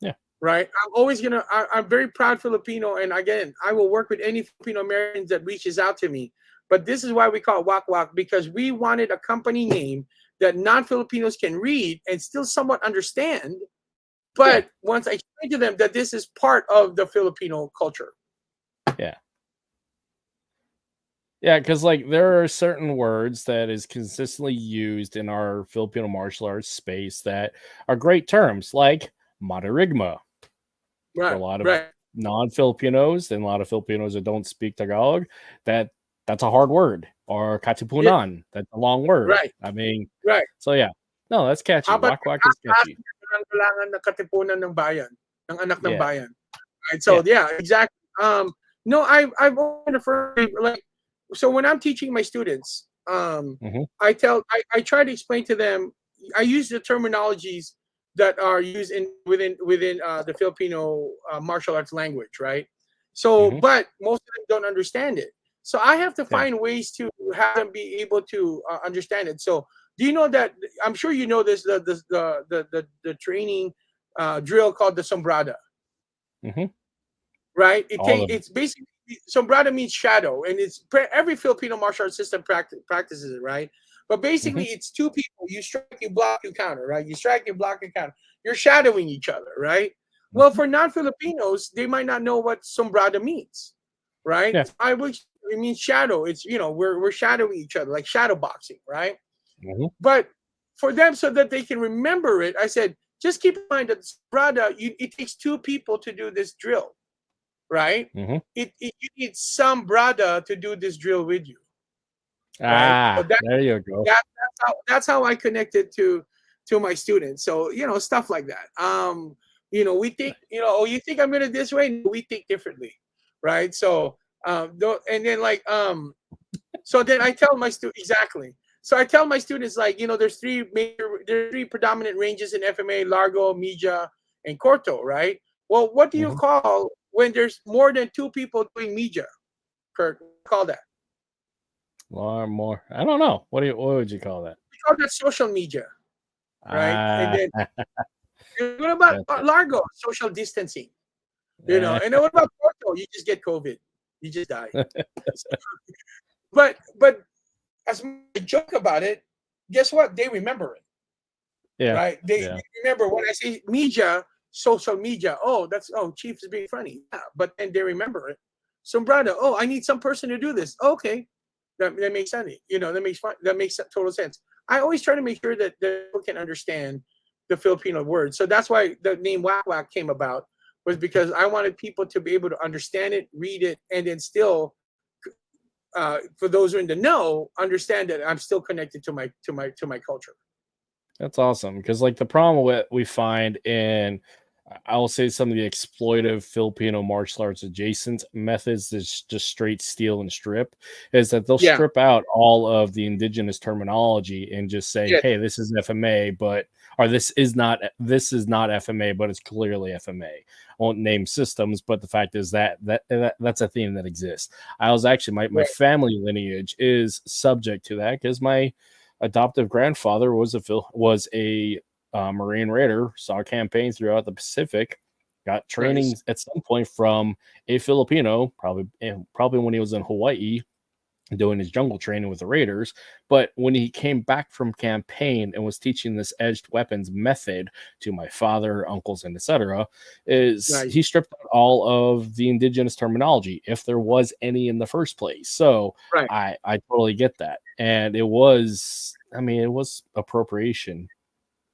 S1: Yeah.
S2: Right. I'm very proud Filipino, and again, I will work with any Filipino Americans that reaches out to me. But this is why we call it WakWak, because we wanted a company name that non-Filipinos can read and still somewhat understand. But once I explain to them that this is part of the Filipino culture.
S1: Yeah. Yeah, because like there are certain words that is consistently used in our Filipino martial arts space that are great terms, like madarigma.
S2: Right.
S1: For a lot of non-Filipinos and a lot of Filipinos that don't speak Tagalog, that's a hard word. Or katipunan, that's a long word.
S2: Right.
S1: I mean,
S2: right.
S1: So yeah, no, that's catchy. WakWak is catchy.
S2: Ng katipunan ng bayan, ng anak ng bayan. Right. So yeah, exactly. No, I've referred like, so when I'm teaching my students, I try to explain to them. I use the terminologies that are used within the Filipino martial arts language, right? So, but most of them don't understand it. So I have to find ways to have them be able to understand it. So, do you know that? I'm sure you know this. The training drill called the sombrada. Right. It's basically sombrada means shadow, and it's every Filipino martial arts system practices it, right? But basically, it's two people. You strike, you block, you counter, right? You strike, you block, you counter. You're shadowing each other, right? Well, for non-Filipinos, they might not know what sombrada means, right? It means shadow. It's we're shadowing each other, like shadow boxing, right? But for them, so that they can remember it, I said, just keep in mind that sombrada, it takes two people to do this drill, right? You need some brada to do this drill with you. Right? So
S1: there you go.
S2: That's how I connected to my students. So stuff like that. We think you think I'm gonna this way. No, we think differently, right? So and then so then I tell my students exactly. So I tell my students there's three predominant ranges in FMA: Largo, Media, and Corto, right? Well, what do you call when there's more than two people doing Media? Kurt, call that?
S1: More. I don't know. What would you call that?
S2: We call that social media, right? And then what about Largo? Social distancing. And then what about Porto? You just get COVID. You just die. But as I joke about it, guess what? They remember it.
S1: Yeah.
S2: Right? They remember when I say media, social media. Oh, Chief is being funny. Yeah, but then they remember it. Sombrado. Oh, I need some person to do this. Okay, that makes sense. That makes total sense. I always try to make sure that people can understand the Filipino word. So that's why the name WakWak came about, was because I wanted people to be able to understand it, read it, and then still, for those who are in the know, understand that I'm still connected to my culture.
S1: That's awesome, because like the problem with we find in, I will say, some of the exploitive Filipino martial arts adjacent methods that's just straight steal and strip, is that they'll strip out all of the indigenous terminology and just say, hey, this is FMA, or this is not FMA, but it's clearly FMA. I won't name systems, but the fact is that's a theme that exists. I was actually, my family lineage is subject to that, because my adoptive grandfather was a Marine Raider, saw campaigns throughout the Pacific, got training at some point from a Filipino, probably when he was in Hawaii doing his jungle training with the Raiders. But when he came back from campaign and was teaching this edged weapons method to my father, uncles, and etc., he stripped out all of the indigenous terminology, if there was any in the first place. So I totally get that. And it was appropriation.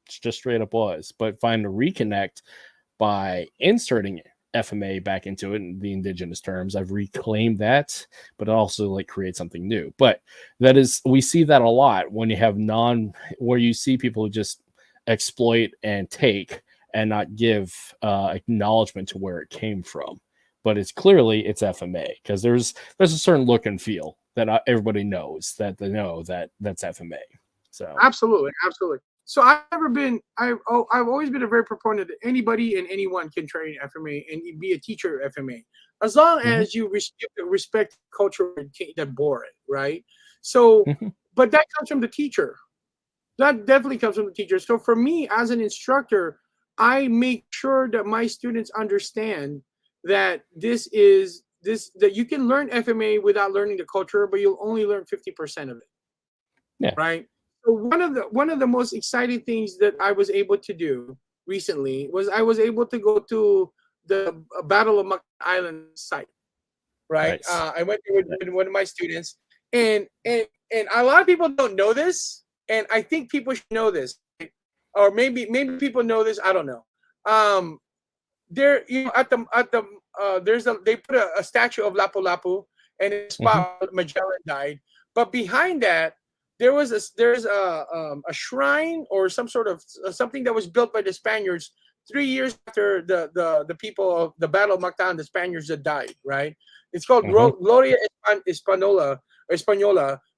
S1: It's just straight up was. But find a reconnect by inserting FMA back into it in the indigenous terms. I've reclaimed that, but also like create something new. But we see that a lot when you have where you see people who just exploit and take and not give acknowledgement to where it came from. But it's FMA, because there's a certain look and feel that everybody knows that they know that that's FMA. So
S2: absolutely. So I've always been a very proponent that anybody and anyone can train FMA and be a teacher of FMA, as long as you respect the culture that bore it, right? So, but that comes from the teacher. That definitely comes from the teacher. So for me as an instructor, I make sure that my students understand that that you can learn FMA without learning the culture, but you'll only learn 50% of it.
S1: Yeah.
S2: Right. So one of the most exciting things that I was able to do recently was I was able to go to the Battle of Mactan Island site. Right. Nice. I went there with one of my students, and a lot of people don't know this, and I think people should know this, or maybe people know this. I don't know. There, they put a statue of Lapu-Lapu, and it's spot Magellan died, but behind that, there's a shrine or some sort of something that was built by the Spaniards 3 years after the people of the Battle of Mactan, the Spaniards that died, right? It's called Gloria Española,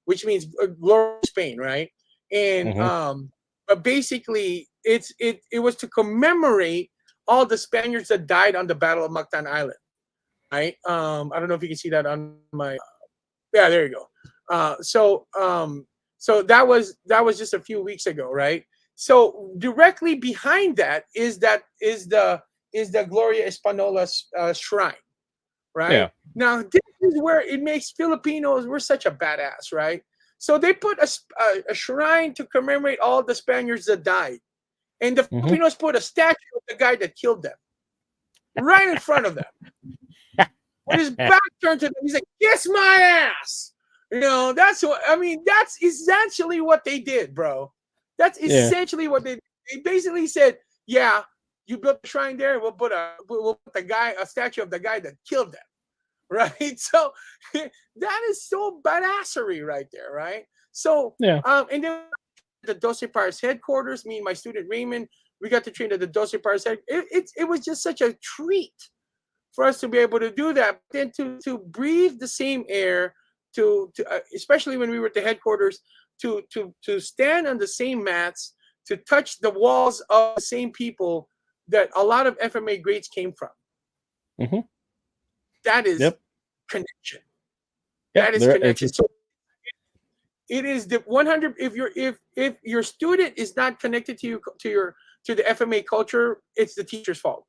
S2: which means glory of Spain, right? And but basically it was to commemorate all the Spaniards that died on the Battle of Mactan Island, right? I don't know if you can see that on my there you go. So that was just a few weeks ago, right? So directly behind that is the Gloria Española shrine, right? Yeah. Now this is where it makes Filipinos, we're such a badass, right? So they put a shrine to commemorate all the Spaniards that died, and the Filipinos put a statue of the guy that killed them right in front of them, with his back turned to them. He's like, "Kiss my ass." That's essentially what they did, bro. That's essentially what they basically said. Yeah, you built a shrine there. We'll put a statue of the guy that killed them, right? So that is so badassery right there, right? So and then the Doce Pirates headquarters, me and my student Raymond, we got to train at the Doce Pirates headquarters. It was just such a treat for us to be able to do that. But then to breathe the same air. To especially when we were at the headquarters, to stand on the same mats, to touch the walls of the same people that a lot of FMA greats came from. That is connection. That is connection. So it is the 100. If your student is not connected to the FMA culture, it's the teacher's fault.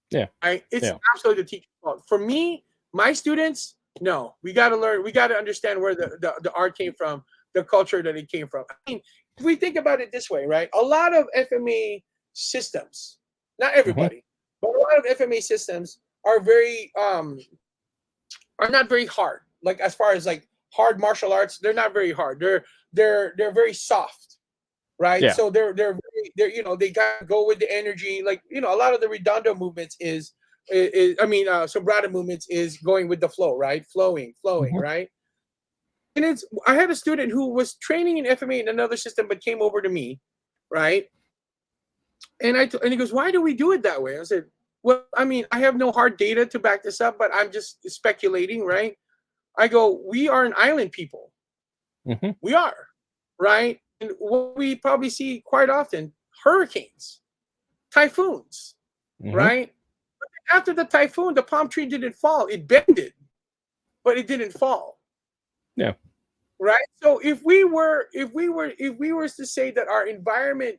S2: Yeah, right. It's absolutely the teacher's fault. For me, my students. No, we got to learn. We got to understand where the art came from, the culture that it came from. I mean, if we think about it this way, right? A lot of FMA systems, not everybody, but a lot of FMA systems are not very hard. Like as far as like hard martial arts, they're not very hard. They're very soft, right?
S1: Yeah.
S2: So they're they got to go with the energy. Like a lot of the redondo movements is sobrado movements is going with the flow, right? Flowing, right? And I had a student who was training in FMA in another system, but came over to me, right? And he goes, "Why do we do it that way?" I said, "Well, I mean, I have no hard data to back this up, but I'm just speculating, right?" I go, "We are an island people. We are, right? And what we probably see quite often, hurricanes, typhoons, right? But after the typhoon, the palm tree didn't fall. It bended, but it didn't fall.
S1: Yeah.
S2: Right. So if we were to say that our environment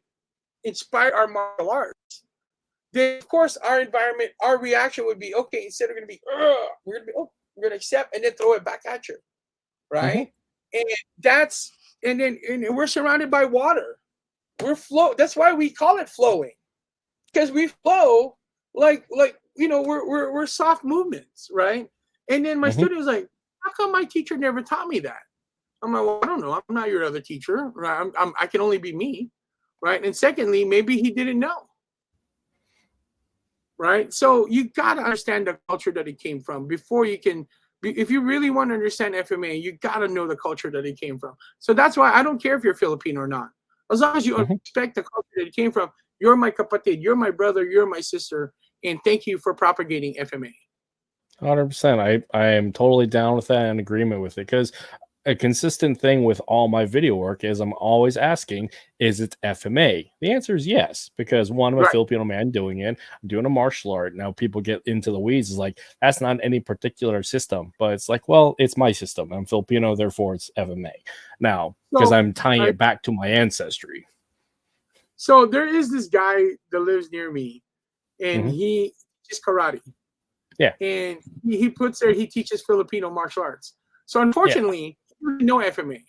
S2: inspired our martial arts, then of course our reaction would be, okay, instead of going to be, we're going to accept and then throw it back at you, right? And we're surrounded by water. That's why we call it flowing, because we flow like we're soft movements, right? And then my student was like, how come my teacher never taught me that? I'm like, well, I don't know. I'm not your other teacher, right? I can only be me, right? And secondly, maybe he didn't know, right? So you got to understand the culture that it came from before you can. If you really want to understand FMA, you got to know the culture that it came from. So that's why I don't care if you're Filipino or not. As long as you respect the culture that it came from, you're my kapatid, you're my brother, you're my sister, and thank you for propagating FMA.
S1: 100%. I am totally down with that and agreement with it, because a consistent thing with all my video work is I'm always asking, is it FMA? The answer is yes, because one, I'm a Filipino man doing it. I'm doing a martial art. Now people get into the weeds. It's like, that's not any particular system, but it's like, well, it's my system. I'm Filipino, therefore it's FMA. Now, because I'm tying it back to my ancestry.
S2: So there is this guy that lives near me, and he teaches karate.
S1: Yeah.
S2: And he teaches Filipino martial arts. So unfortunately, he doesn't know FMA.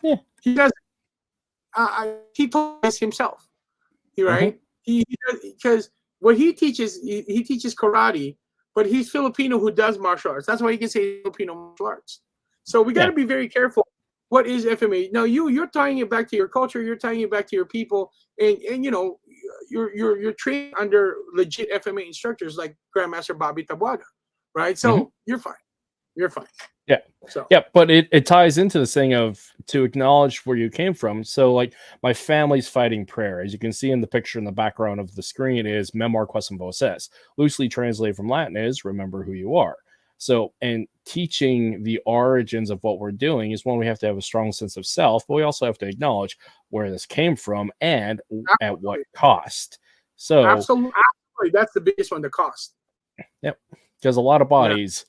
S1: Yeah.
S2: He doesn't. He told us himself. Right? Because what he teaches karate, but he's Filipino who does martial arts. That's why he can say Filipino martial arts. So we got to be very careful. What is FMA? Now you're tying it back to your culture. You're tying it back to your people, and you're trained under legit FMA instructors like Grandmaster Bobby Tabuada, right? So you're fine. You're fine.
S1: Yeah.
S2: So
S1: yeah, but it ties into this thing of to acknowledge where you came from. So like my family's fighting prayer, as you can see in the picture in the background of the screen, is Memor Quam Voces. Loosely translated from Latin is remember who you are. So, and teaching the origins of what we're doing is one, we have to have a strong sense of self, but we also have to acknowledge where this came from and at what cost. So
S2: absolutely, that's the biggest one, the cost.
S1: Yep. Because a lot of bodies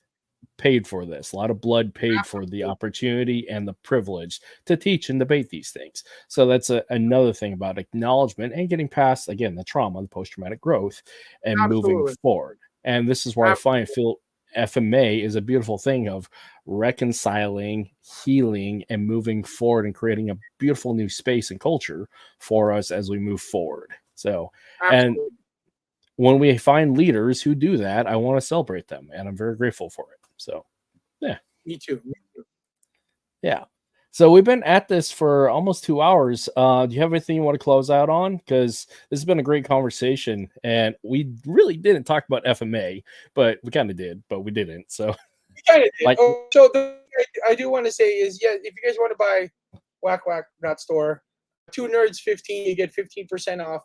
S1: paid for this, a lot of blood paid for the opportunity and the privilege to teach and debate these things. So that's another thing about acknowledgement and getting past, again, the trauma, the post-traumatic growth, and moving forward. And this is where I feel FMA is a beautiful thing of reconciling, healing, and moving forward and creating a beautiful new space and culture for us as we move forward. So, and when we find leaders who do that, I want to celebrate them, and I'm very grateful for it. So, yeah.
S2: Me too.
S1: Yeah. So we've been at this for almost 2 hours. Do you have anything you want to close out on? Because this has been a great conversation, and we really didn't talk about FMA, but we kind of did, but we didn't. So
S2: we kind of did. So I do want to say is, if you guys want to buy WakWak.store, 2 Nerds 15, you get 15% off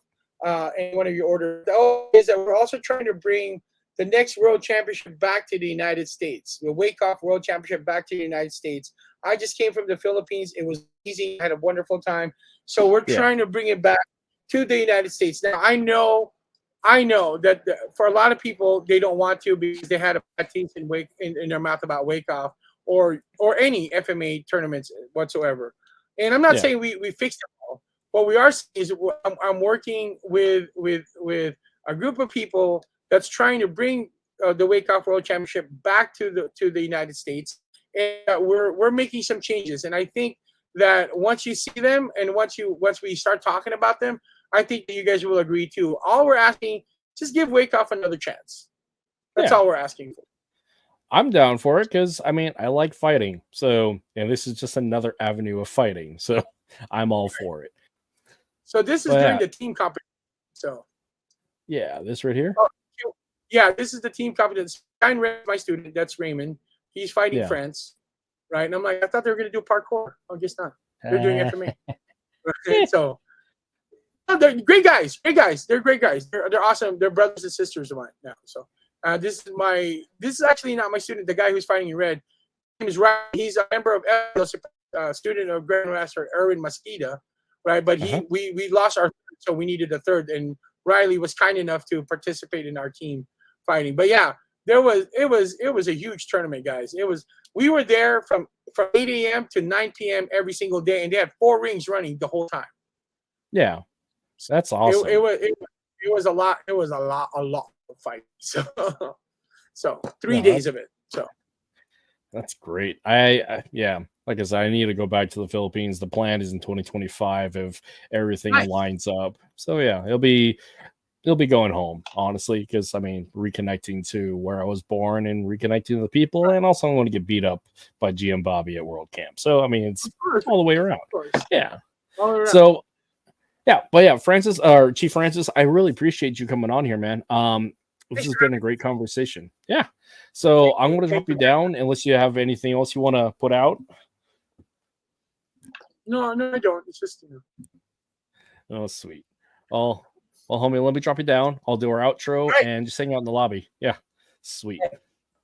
S2: any one of your orders. Is that we're also trying to bring the next World Championship back to the United States. The WEKAF World Championship back to the United States. I just came from the Philippines. It was easy. I had a wonderful time. So we're trying to bring it back to the United States. Now, I know that for a lot of people, they don't want to because they had a bad taste in their mouth about WEKAF or any FMA tournaments whatsoever. And I'm not saying we fixed it all. What we are saying is I'm working with a group of people that's trying to bring the WEKAF World Championship back to the United States, and we're making some changes. And I think that once you see them and once we start talking about them, I think that you guys will agree too. All we're asking, just give WEKAF another chance. That's all we're asking for.
S1: I'm down for it because I mean I like fighting. So and this is just another avenue of fighting. So I'm all for it.
S2: So this is during the team competition. So
S1: yeah, this right here.
S2: Yeah, this is the team competition. My student, that's Raymond. He's fighting France, right? And I'm like, I thought they were gonna do parkour. Oh, guess not. They're doing FMA. Right? So they're great guys. Great guys. They're great guys. They're awesome. They're brothers and sisters of mine now. So this is actually not my student. The guy who's fighting in red, his name is Ryan. He's a member of student of Grandmaster Erwin Mosqueda, right? But we lost our third, so we needed a third, and Riley was kind enough to participate in our team fighting. But yeah, it was a huge tournament, guys. We were there from 8 a.m. to 9 p.m. every single day, and they had 4 rings running the whole time.
S1: Yeah, that's awesome.
S2: It was a lot. It was a lot of fighting. So 3 days of it. So
S1: that's great. I like I said, I need to go back to the Philippines. The plan is in 2025 if everything lines up. So yeah, it'll be going home, honestly, because I mean, reconnecting to where I was born and reconnecting to the people, and also I'm going to get beat up by GM Bobby at World Camp. So I mean, it's all the way around. Yeah. So yeah, but yeah, Francis or Chief Francis, I really appreciate you coming on here, man. This has been a great conversation. Yeah. So I'm going to drop you down unless you have anything else you want to put out.
S2: No, I don't. It's just
S1: Oh, sweet. Well, homie, let me drop you down. I'll do our outro and just hang out in the lobby. Yeah, sweet.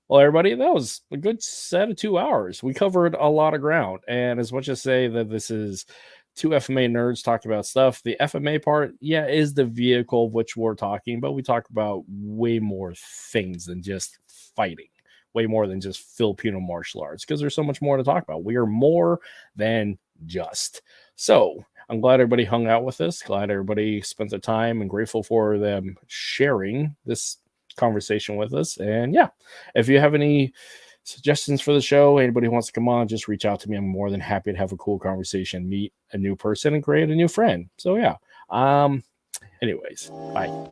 S1: Well, everybody, that was a good set of 2 hours. We covered a lot of ground. And as much as say that this is 2 FMA nerds talking about stuff, the FMA part, is the vehicle of which we're talking, but we talk about way more things than just fighting, way more than just Filipino martial arts, because there's so much more to talk about. We are more than just. So I'm glad everybody hung out with us. Glad everybody spent the time and grateful for them sharing this conversation with us. And yeah, if you have any suggestions for the show, anybody who wants to come on, just reach out to me. I'm more than happy to have a cool conversation, meet a new person, and create a new friend. So yeah. Anyways, bye.